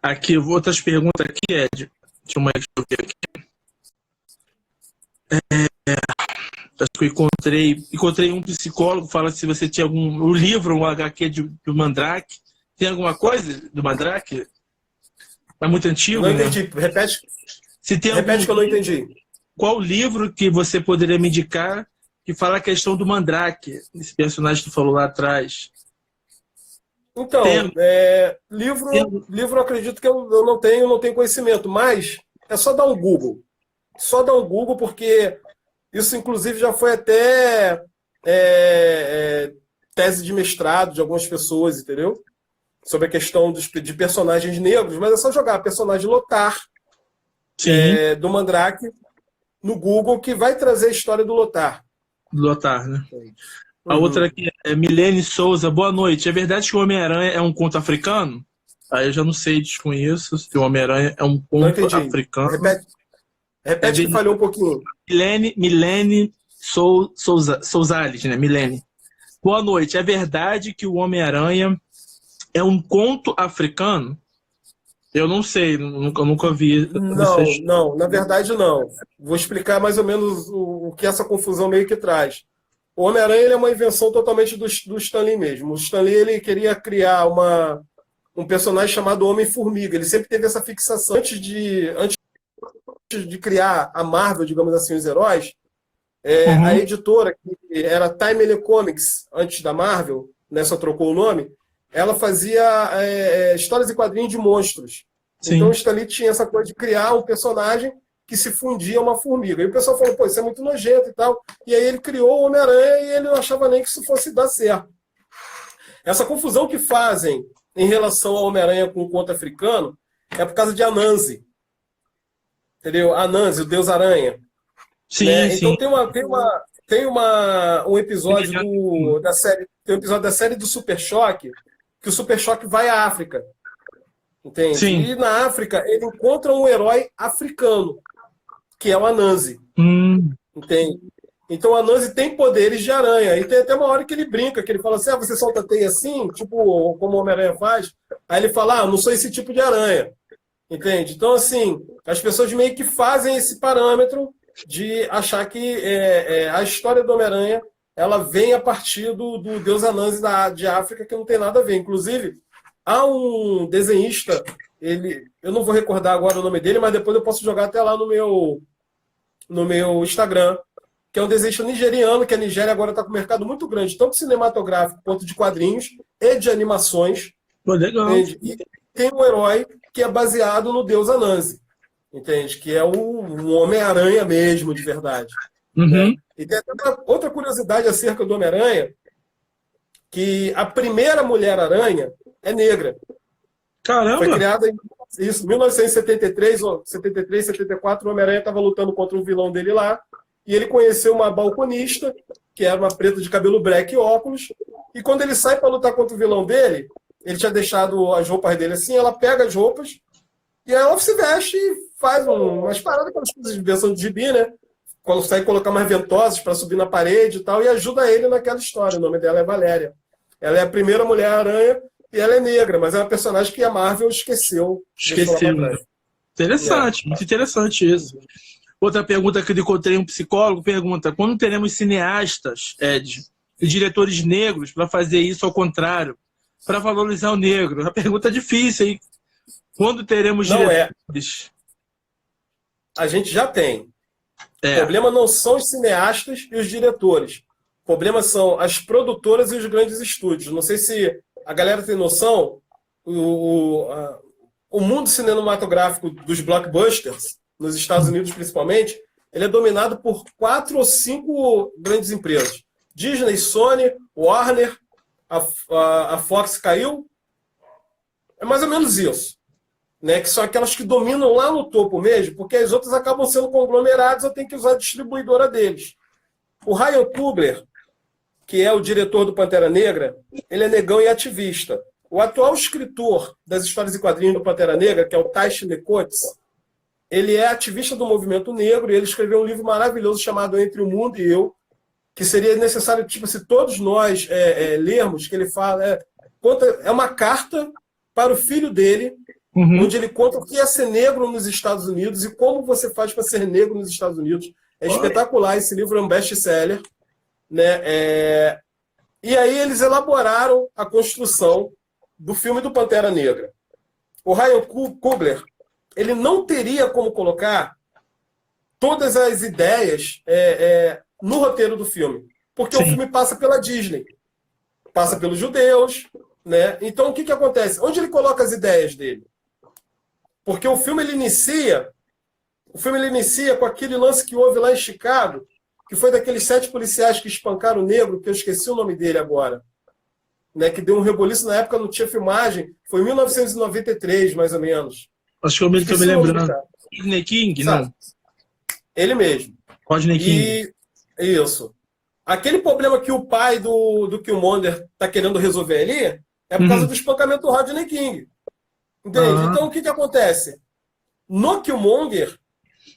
Aqui, outras perguntas aqui, Ed. Deixa eu ver aqui. Acho que eu encontrei um psicólogo que fala se você tinha um livro, um HQ do Mandrake. Tem alguma coisa do Mandrake? Tá muito antigo, não entendi. Repete. Repete que eu não entendi. Qual livro que você poderia me indicar que fala a questão do Mandrake, esse personagem que tu falou lá atrás? Então, livro eu acredito que eu não tenho conhecimento, mas é só dar um Google. Só dar um Google, porque isso, inclusive, já foi até tese de mestrado de algumas pessoas, entendeu? Sobre a questão de personagens negros, mas é só jogar personagem Lothar, do Mandrake, no Google, que vai trazer a história do Lothar. Do Lothar, né? A outra aqui é Milene Souza. Boa noite. É verdade que o Homem-Aranha é um conto africano? Aí eu já não sei, desconheço se o Homem-Aranha é um conto africano. Repete que falhou um pouquinho. Milene Souzales, né? Milene. Boa noite. É verdade que o Homem-Aranha é um conto africano? Eu não sei, nunca vi. Não, na verdade não. Vou explicar mais ou menos o que essa confusão meio que traz. O Homem-Aranha ele é uma invenção totalmente do Stan Lee mesmo. O Stan Lee ele queria criar um personagem chamado Homem-Formiga. Ele sempre teve essa fixação. Antes de criar a Marvel, digamos assim, os heróis, a editora, que era Timely Comics, antes da Marvel, nessa trocou o nome, ela fazia histórias e quadrinhos de monstros. Sim. Então o Stan Lee tinha essa coisa de criar um personagem que se fundia a uma formiga. E o pessoal falou, pô, isso é muito nojento e tal. E aí ele criou o Homem-Aranha e ele não achava nem que isso fosse dar certo. Essa confusão que fazem em relação ao Homem-Aranha com o conto africano é por causa de Anansi. Entendeu? Anansi, o Deus Aranha. Sim, né? sim. Então tem um episódio da série. Tem um episódio da série do Super Choque, que o Super Choque vai à África. Entende? Sim. E na África ele encontra um herói africano, que é o Anansi. Entende? Então o Anansi tem poderes de aranha. E tem até uma hora que ele brinca, que ele fala assim, você solta teia assim, tipo como o Homem-Aranha faz. Aí ele fala, não sou esse tipo de aranha. Entende? Então, assim, as pessoas meio que fazem esse parâmetro de achar que a história do Homem-Aranha ela vem a partir do Deus Anansi de África, que não tem nada a ver. Inclusive, há um desenhista, eu não vou recordar agora o nome dele, mas depois eu posso jogar até lá no meu Instagram, que é um desenhista nigeriano, que a Nigéria agora está com um mercado muito grande, tanto cinematográfico quanto de quadrinhos e de animações. Pô, legal. Entende? E tem um herói que é baseado no Deus Anansi, entende? Que é um Homem-Aranha mesmo, de verdade. Né? E tem até outra curiosidade acerca do Homem-Aranha, que a primeira Mulher-Aranha é negra. Caramba! Foi criada em 1973, 73, 74, o Homem-Aranha estava lutando contra um vilão dele lá, e ele conheceu uma balconista, que era uma preta de cabelo black e óculos, e quando ele sai para lutar contra o vilão dele, ele tinha deixado as roupas dele assim, ela pega as roupas, e ela se veste e faz umas paradas, aquelas coisas de versão de gibi, né? Consegue colocar mais ventosas para subir na parede e tal, e ajuda ele naquela história. O nome dela é Valéria. Ela é a primeira Mulher-Aranha e ela é negra, mas é uma personagem que a Marvel esqueceu. Interessante, muito interessante isso. Outra pergunta que eu encontrei, um psicólogo pergunta, quando teremos cineastas, diretores negros para fazer isso ao contrário, para valorizar o negro? A pergunta é difícil, hein? Quando teremos diretores? A gente já tem. O problema não são os cineastas e os diretores. O problema são as produtoras e os grandes estúdios. Não sei se a galera tem noção, o mundo cinematográfico dos blockbusters, nos Estados Unidos principalmente, ele é dominado por 4 ou 5 grandes empresas. Disney, Sony, Warner, a Fox caiu. É mais ou menos isso. Né, que são aquelas que dominam lá no topo mesmo, porque as outras acabam sendo conglomeradas, eu tenho que usar a distribuidora deles. O Ryan Coogler, que é o diretor do Pantera Negra, ele é negão e ativista. O atual escritor das histórias e quadrinhos do Pantera Negra, que é o Taishne Coates, ele é ativista do movimento negro e ele escreveu um livro maravilhoso chamado Entre o Mundo e Eu, que seria necessário, tipo, se todos nós lermos, que ele fala, é uma carta para o filho dele, onde ele conta o que é ser negro nos Estados Unidos e como você faz para ser negro nos Estados Unidos. É espetacular, esse livro é um best-seller. Né? E aí eles elaboraram a construção do filme do Pantera Negra. O Ryan Coogler, ele não teria como colocar todas as ideias no roteiro do filme, porque o filme passa pela Disney, passa pelos judeus, né? Então o que acontece? Onde ele coloca as ideias dele? Porque o filme ele inicia com aquele lance que houve lá em Chicago, que foi daqueles 7 policiais que espancaram o negro, que eu esqueci o nome dele agora, né, que deu um reboliço, na época não tinha filmagem, foi em 1993, mais ou menos. Acho que eu me lembrando. Rodney King, não? Ele mesmo. Rodney King. Isso. Aquele problema que o pai do Killmonger está querendo resolver ali é por causa do espancamento do Rodney King. Entende? Então, o que acontece? No Killmonger,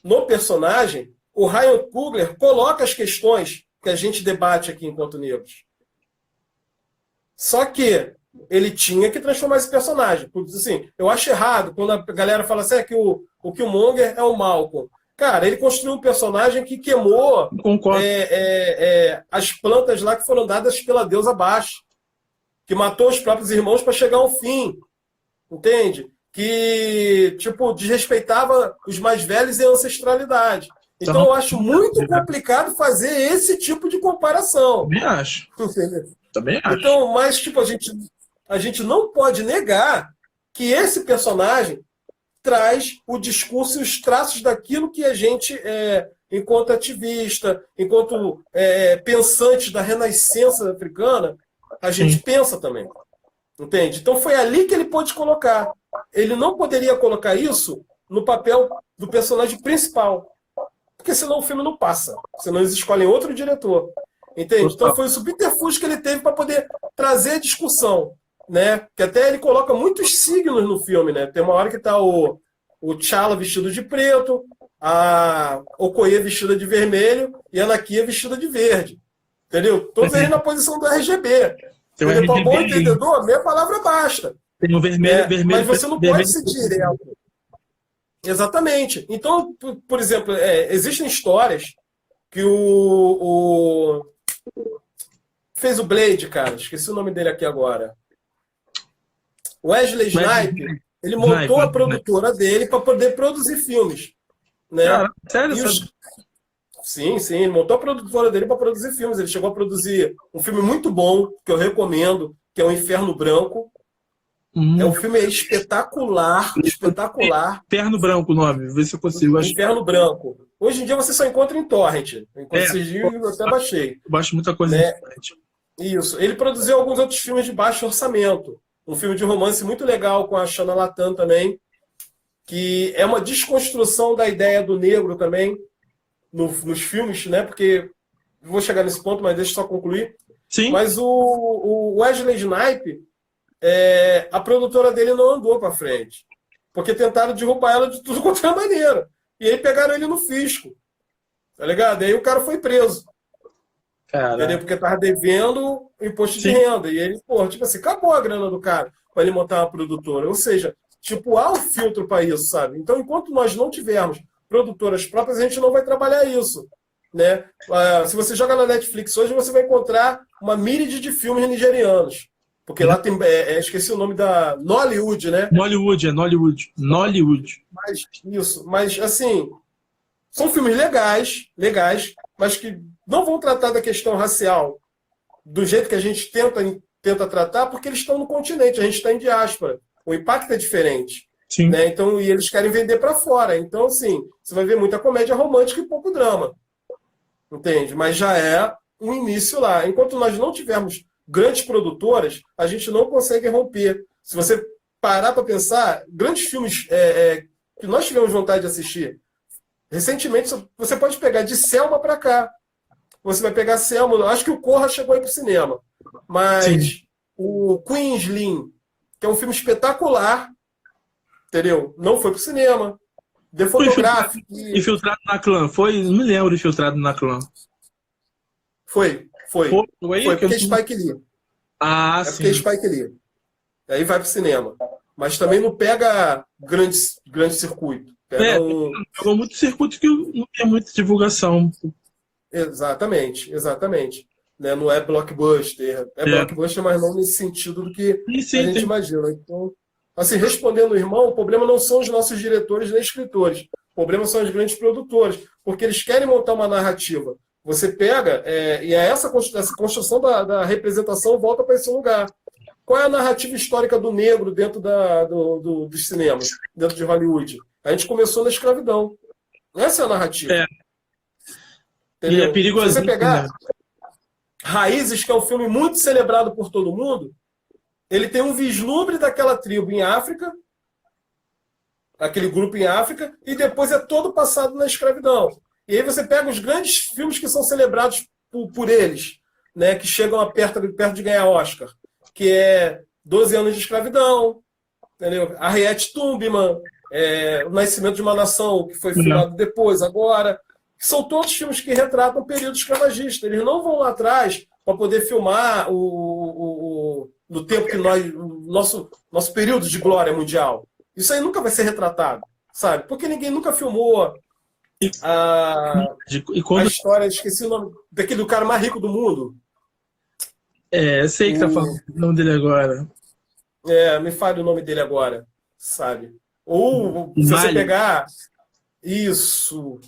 no personagem, o Ryan Coogler coloca as questões que a gente debate aqui enquanto negros. Só que ele tinha que transformar esse personagem. Assim, eu acho errado quando a galera fala assim, que o Killmonger é o Malcolm. Cara, ele construiu um personagem que queimou as plantas lá que foram dadas pela deusa abaixo, que matou os próprios irmãos para chegar ao fim, entende? Que, tipo, desrespeitava os mais velhos e a ancestralidade. Então, eu acho muito complicado fazer esse tipo de comparação. Também acho. Entendeu? Também acho. Então, mas, tipo, a gente não pode negar que esse personagem traz o discurso e os traços daquilo que a gente, enquanto ativista, enquanto pensante da renascença africana, a gente pensa também. Entende? Então foi ali que ele pôde colocar. Ele não poderia colocar isso no papel do personagem principal. Porque senão o filme não passa. Senão eles escolhem outro diretor. Entende? Então foi o subterfúgio que ele teve para poder trazer a discussão. Né? Que até ele coloca muitos signos no filme. Né? Tem uma hora que está o T'Challa vestido de preto, a Okoye vestida de vermelho e a Nakia vestida de verde. Entendeu? Todos eles na posição do RGB. Para bom entendedor, meia palavra basta. Tem o vermelho, vermelho. Mas você não pode ser direto. Exatamente. Então, por exemplo, existem histórias que fez o Blade, cara. Esqueci o nome dele aqui agora. Wesley Snipes. Ele montou a produtora dele para poder produzir filmes. Né? Cara, sério? Sim, ele montou a produtora dele para produzir filmes. Ele chegou a produzir um filme muito bom, que eu recomendo, que é O Inferno Branco. É um filme espetacular, espetacular. Inferno Branco o nome, vê se eu consigo. Inferno Branco. Hoje em dia você só encontra em torrent. Esses dias eu até baixei. Eu baixo muita coisa em torrent. Isso. Ele produziu alguns outros filmes de baixo orçamento. Um filme de romance muito legal com a Shana Latam também, que é uma desconstrução da ideia do negro também nos filmes, né? Porque vou chegar nesse ponto, mas deixa eu só concluir. Sim. Mas o Wesley Snipes, a produtora dele não andou para frente, porque tentaram derrubar ela de tudo quanto é maneira. E aí pegaram ele no fisco, tá ligado? E aí o cara foi preso. Entendeu? Porque tava devendo imposto de renda. E ele, tipo assim, acabou a grana do cara para ele montar uma produtora. Ou seja, tipo, há um filtro para isso, sabe? Então, enquanto nós não tivermos produtoras próprias, a gente não vai trabalhar isso. Né? Se você joga na Netflix hoje, você vai encontrar uma míriade de filmes nigerianos. Porque lá tem, esqueci o nome da Nollywood, né? Nollywood. Mas assim, são filmes legais, mas que não vão tratar da questão racial do jeito que a gente tenta tratar, porque eles estão no continente, a gente está em diáspora. O impacto é diferente. Sim. Né? Então, e eles querem vender para fora. Então, assim, você vai ver muita comédia romântica e pouco drama. Entende? Mas já é um início lá. Enquanto nós não tivermos grandes produtoras, a gente não consegue romper. Se você parar para pensar, grandes filmes que nós tivemos vontade de assistir, recentemente, você pode pegar de Selma para cá. Você vai pegar Selma, eu acho que o Corra chegou aí para o cinema. Mas sim, o Queensland, que é um filme espetacular, entendeu? Não foi para o cinema. The Photograph. Infiltrado na Clã. Não me lembro de Infiltrado na Clã. Foi porque é Spike Lee. Sim. Porque é Spike Lee. Aí vai para o cinema. Mas também não pega grande circuito. Pegou muito circuito que não tem muita divulgação. Exatamente. Né? Não é blockbuster. Blockbuster, mas não nesse sentido do que a gente imagina. Então, assim, respondendo o irmão, o problema não são os nossos diretores nem escritores. O problema são os grandes produtores. Porque eles querem montar uma narrativa. Você pega, e essa construção da representação volta para esse lugar. Qual é a narrativa histórica do negro dentro dos cinemas, dentro de Hollywood? A gente começou na escravidão. Essa é a narrativa. E é perigoso. Se você pegar Raízes, que é um filme muito celebrado por todo mundo, ele tem um vislumbre daquela tribo em África, aquele grupo em África, e depois é todo passado na escravidão. E aí você pega os grandes filmes que são celebrados por eles, né, que chegam perto de ganhar Oscar, que é 12 anos de escravidão, entendeu? Harriet Tubman, O Nascimento de uma Nação, que foi filmado depois, agora. São todos filmes que retratam o período escravagista. Eles não vão lá atrás para poder filmar no tempo que nosso período de glória mundial. Isso aí nunca vai ser retratado, sabe? Porque ninguém nunca filmou a história, esqueci o nome, daquele do cara mais rico do mundo. Eu sei que tá falando o nome dele agora. Me fale o nome dele agora, sabe? Ou se você pegar... Isso.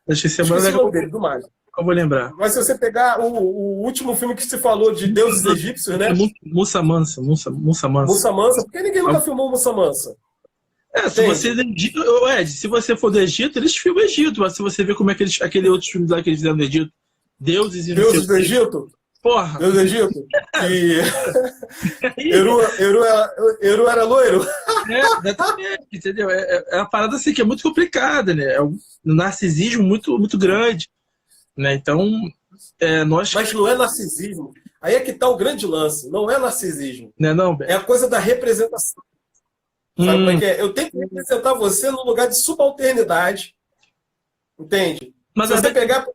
Esqueci o nome dele, do Mário. Eu vou lembrar. Mas se você pegar o último filme que se falou de deuses egípcios, né? Mussa Mansa. Mussa Mansa. Por que ninguém nunca filmou Mussa Mansa? Se você for do Egito, eles filmam o Egito. Mas se você ver como é que aquele outro filme lá que eles fizeram no Egito, Deuses do Egito? Porra! Deus do Egito? E... Eru era loiro? Exatamente, entendeu? É uma parada assim que é muito complicada, né? É um narcisismo muito, muito grande. Né? Então, nós... Mas não é narcisismo. Aí é que está o grande lance. Não é narcisismo. Não, é a coisa da representação. Sabe como é que é? Eu tenho que representar você num lugar de subalternidade. Entende? Mas se você pegar...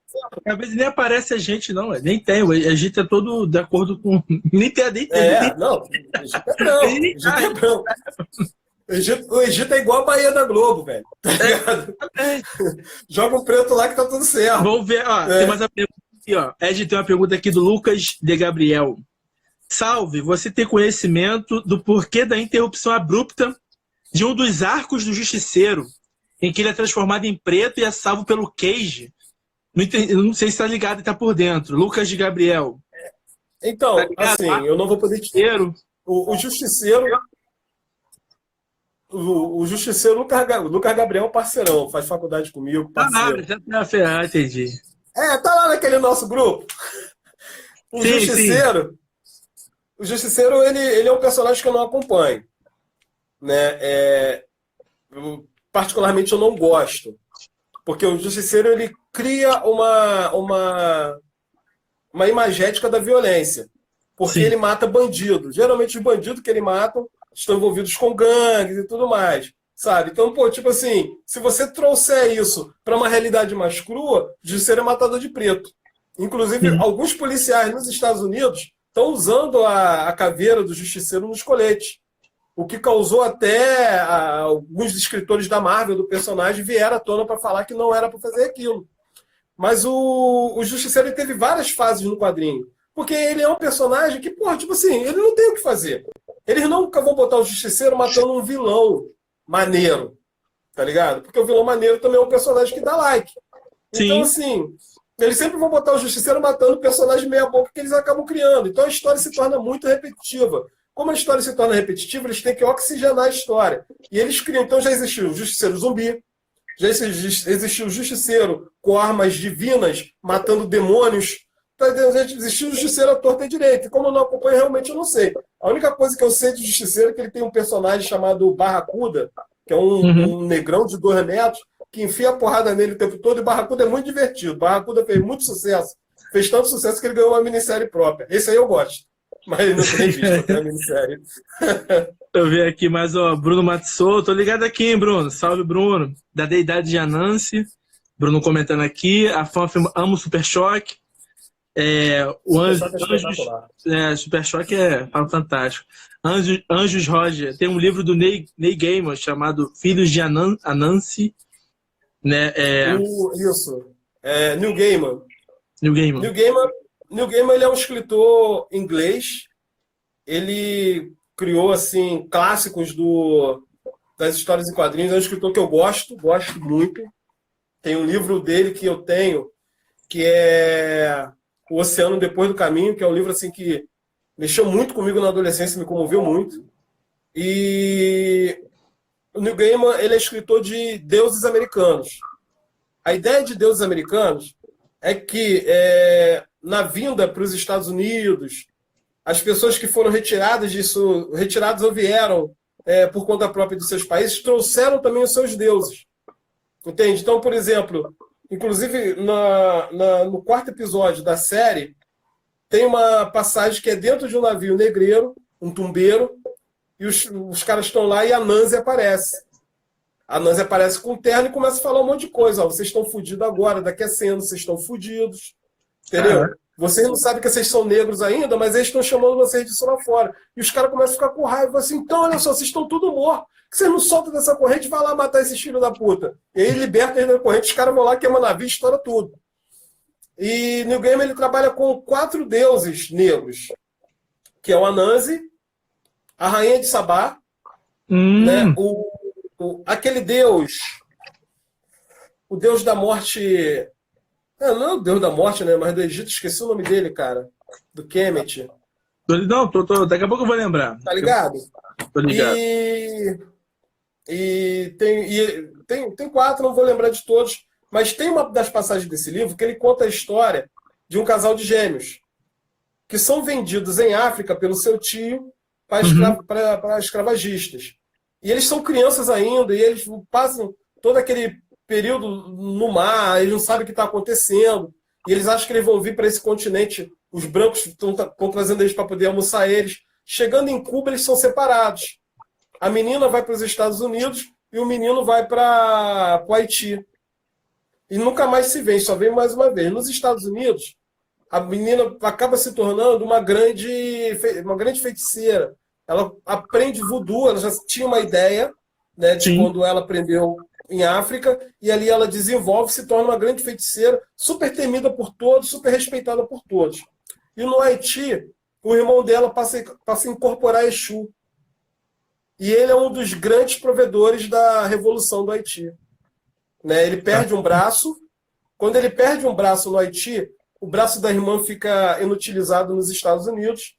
Às vezes nem aparece a gente, não. Nem tem. O Egito é todo de acordo com... Nem tem. Não. O Egito é branco. O Egito é branco. O Egito é igual a Bahia da Globo, velho. Tá ligado? Joga um preto lá que tá tudo certo. Vamos ver, tem mais uma pergunta aqui, ó. Ed tem uma pergunta aqui do Lucas de Gabriel. Salve, você tem conhecimento do porquê da interrupção abrupta de um dos arcos do Justiceiro, em que ele é transformado em preto e é salvo pelo Cage? Não sei se tá ligado e tá por dentro. Lucas de Gabriel. Então, assim, eu não vou poder te... O Justiceiro... O Justiceiro, Lucas Gabriel, parceirão, faz faculdade comigo, parceiro. Já tá ferrado, entendi. Tá lá naquele nosso grupo. Justiceiro, o Justiceiro, ele é um personagem que eu não acompanho. Né? Particularmente, eu não gosto. Porque o Justiceiro, ele cria uma imagética da violência. Porque ele mata bandidos. Geralmente, os bandidos que ele mata estão envolvidos com gangues e tudo mais, sabe? Então, tipo assim, se você trouxer isso para uma realidade mais crua, o Justiceiro é matador de preto. Inclusive, alguns policiais nos Estados Unidos estão usando a caveira do Justiceiro nos coletes, o que causou até alguns escritores da Marvel, do personagem, vieram à tona para falar que não era para fazer aquilo. Mas o Justiceiro teve várias fases no quadrinho, porque ele é um personagem que, tipo assim, ele não tem o que fazer. Eles nunca vão botar o Justiceiro matando um vilão maneiro, tá ligado? Porque o vilão maneiro também é um personagem que dá like. Então, assim, eles sempre vão botar o Justiceiro matando o personagem meia-boca que eles acabam criando. Então a história se torna muito repetitiva. Como a história se torna repetitiva, eles têm que oxigenar a história. E eles criam. Então já existiu o Justiceiro zumbi, já existiu o Justiceiro com armas divinas matando demônios. Existiu o Justiceiro à torta e direita. E como eu não acompanho, realmente eu não sei. A única coisa que eu sei do Justiceiro é que ele tem um personagem chamado Barracuda, que é um negrão de 2 metros, que enfia a porrada nele o tempo todo, e Barracuda é muito divertido. Barracuda fez muito sucesso. Fez tanto sucesso que ele ganhou uma minissérie própria. Esse aí eu gosto. Mas ele não tem visto a minissérie. Eu vi aqui mais, Bruno Matsou. Tô ligado aqui, hein, Bruno? Salve, Bruno. Da Deidade de Anansi. Bruno comentando aqui. A fã ama o Super Choque. O Super Choque é fantástico. Anjos Roger tem um livro do Neil Gaiman chamado Filhos de Anansi, né? Isso. Neil Gaiman. Neil Gaiman ele é um escritor inglês. Ele criou assim clássicos das histórias em quadrinhos. É um escritor que eu gosto muito. Tem um livro dele que eu tenho que é O Oceano Depois do Caminho, que é um livro assim que mexeu muito comigo na adolescência, me comoveu muito. E o Neil Gaiman, ele é escritor de deuses americanos. A ideia de deuses americanos é que na vinda para os Estados Unidos, as pessoas que foram retiradas ou vieram por conta própria de seus países, trouxeram também os seus deuses. Entende? Então, por exemplo, inclusive no 4º episódio da série, tem uma passagem que é dentro de um navio negreiro, um tumbeiro, e os caras estão lá e a Nancy aparece. A Nancy aparece com o terno e começa a falar um monte de coisa. Vocês estão fodidos agora, daqui a 100 anos vocês estão fodidos. Entendeu? vocês não sabem que vocês são negros ainda, mas eles estão chamando vocês disso lá fora. E os caras começam a ficar com raiva, assim, então, olha só, vocês estão tudo mortos. Por que vocês não soltam dessa corrente e vai lá matar esses filhos da puta? E aí liberta eles da corrente, os caras vão lá, queimam navio, estoura tudo. E Neil Gaiman, ele trabalha com 4 deuses negros, que é o Anansi, a Rainha de Sabá, né? Aquele deus, o deus da morte... Não é o deus da morte, né? Mas do Egito, esqueci o nome dele, cara. Do Kemet. Não, daqui a pouco eu vou lembrar. Tá ligado? Tô ligado. E tem 4, não vou lembrar de todos, mas tem uma das passagens desse livro que ele conta a história de um casal de gêmeos que são vendidos em África pelo seu tio para escravagistas. E eles são crianças ainda, e eles passam todo aquele período no mar, eles não sabem o que está acontecendo, e eles acham que eles vão vir para esse continente, os brancos estão trazendo eles para poder almoçar eles. Chegando em Cuba, eles são separados. A menina vai para os Estados Unidos e o menino vai para o Haiti. E nunca mais se vê, só vem mais uma vez. Nos Estados Unidos, a menina acaba se tornando uma grande feiticeira. Ela aprende voodoo, ela já tinha uma ideia, né, de quando ela aprendeu em África, e ali ela desenvolve, se torna uma grande feiticeira, super temida por todos, super respeitada por todos. E no Haiti, o irmão dela passa a incorporar Exu. E ele é um dos grandes provedores da Revolução do Haiti. Né? Ele perde um braço. Quando ele perde um braço no Haiti, o braço da irmã fica inutilizado nos Estados Unidos.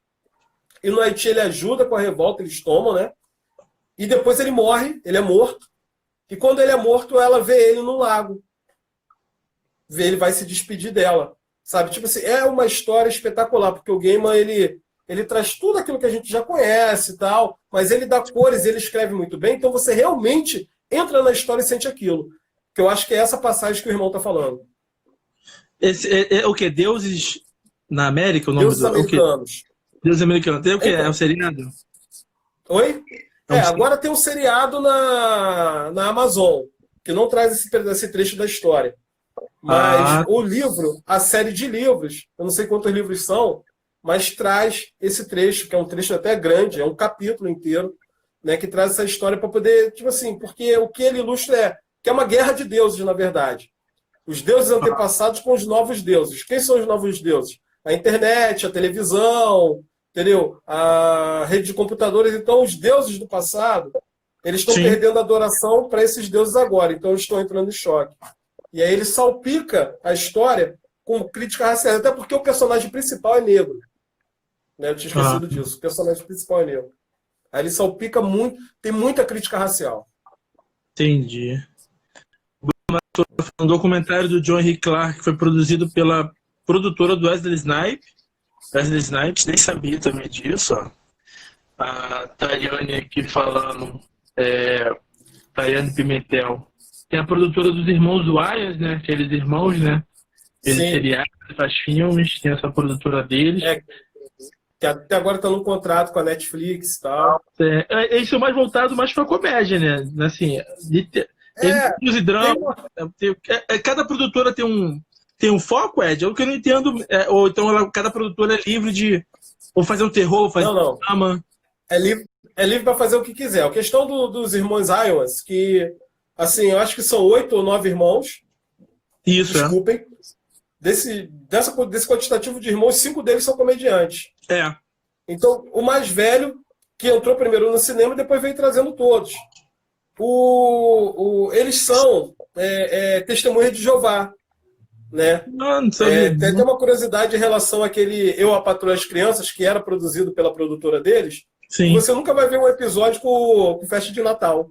E no Haiti ele ajuda com a revolta, eles tomam, né? E depois ele morre, ele é morto. E quando ele é morto, ela vê ele no lago. Ele vai se despedir dela. Sabe? Tipo assim, é uma história espetacular, porque o Gaiman, ele traz tudo aquilo que a gente já conhece e tal, mas ele dá cores, ele escreve muito bem, então você realmente entra na história e sente aquilo. Que eu acho que é essa passagem que o irmão está falando. O que? Deuses na América? O nome Deuses americanos. Deuses americanos. Tem o que? É um seriado? Oi? Agora tem um seriado na Amazon, que não traz esse trecho da história. Mas o livro, a série de livros, eu não sei quantos livros são, mas traz esse trecho, que é um trecho até grande, é um capítulo inteiro, né, que traz essa história para poder, tipo assim, porque o que ele ilustra que é uma guerra de deuses, na verdade. Os deuses antepassados com os novos deuses. Quem são os novos deuses? A internet, a televisão, entendeu? A rede de computadores. Então, os deuses do passado, eles estão perdendo a adoração para esses deuses agora. Então, eles estão entrando em choque. E aí ele salpica a história com crítica racial. Até porque o personagem principal é negro. Né? Eu tinha esquecido disso. O personagem principal é negro. Aí ele salpica muito, tem muita crítica racial. Entendi. Um documentário do John Henry Clarke que foi produzido pela produtora do Wesley Snipes. Wesley Snipes, nem sabia também disso. Ó. A Tayane aqui falando, Tayane Pimentel. Tem a produtora dos irmãos Wayans, né? Aqueles irmãos, né? Ele seriado, faz filmes, tem essa produtora deles. Que até agora está no contrato com a Netflix e tal. Eles são mais voltados mais para comédia, né? Assim, e drama. Cada produtora tem um foco, Ed? É o que eu não entendo. Ou então cada produtora é livre de ou fazer um terror, ou fazer um drama. É livre para fazer o que quiser. A questão dos irmãos Iowans, que, assim, eu acho que são 8 ou 9 irmãos. Isso, desculpem. Desse quantitativo de irmãos, 5 deles são comediantes. Então, o mais velho, que entrou primeiro no cinema, depois veio trazendo todos. Eles são testemunhas de Jeová. Né? Não sabia. Tem até uma curiosidade em relação àquele Eu, a Patroa e as Crianças, que era produzido pela produtora deles. Sim. Você nunca vai ver um episódio com festa de Natal.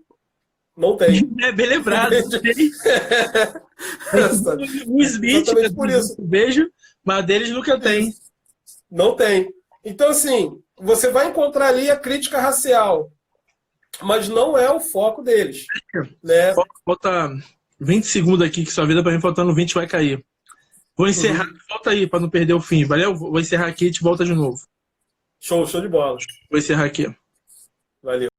Não tem. É bem lembrado. O Smith, por isso. Beijo, mas deles nunca tem. Não tem. Então, assim, você vai encontrar ali a crítica racial, mas não é o foco deles. Né? Falta 20 segundos aqui, que sua vida, para mim, faltando 20 vai cair. Vou encerrar. Volta aí, para não perder o fim. Valeu? Vou encerrar aqui e te volta de novo. Show de bola. Vou encerrar aqui. Valeu.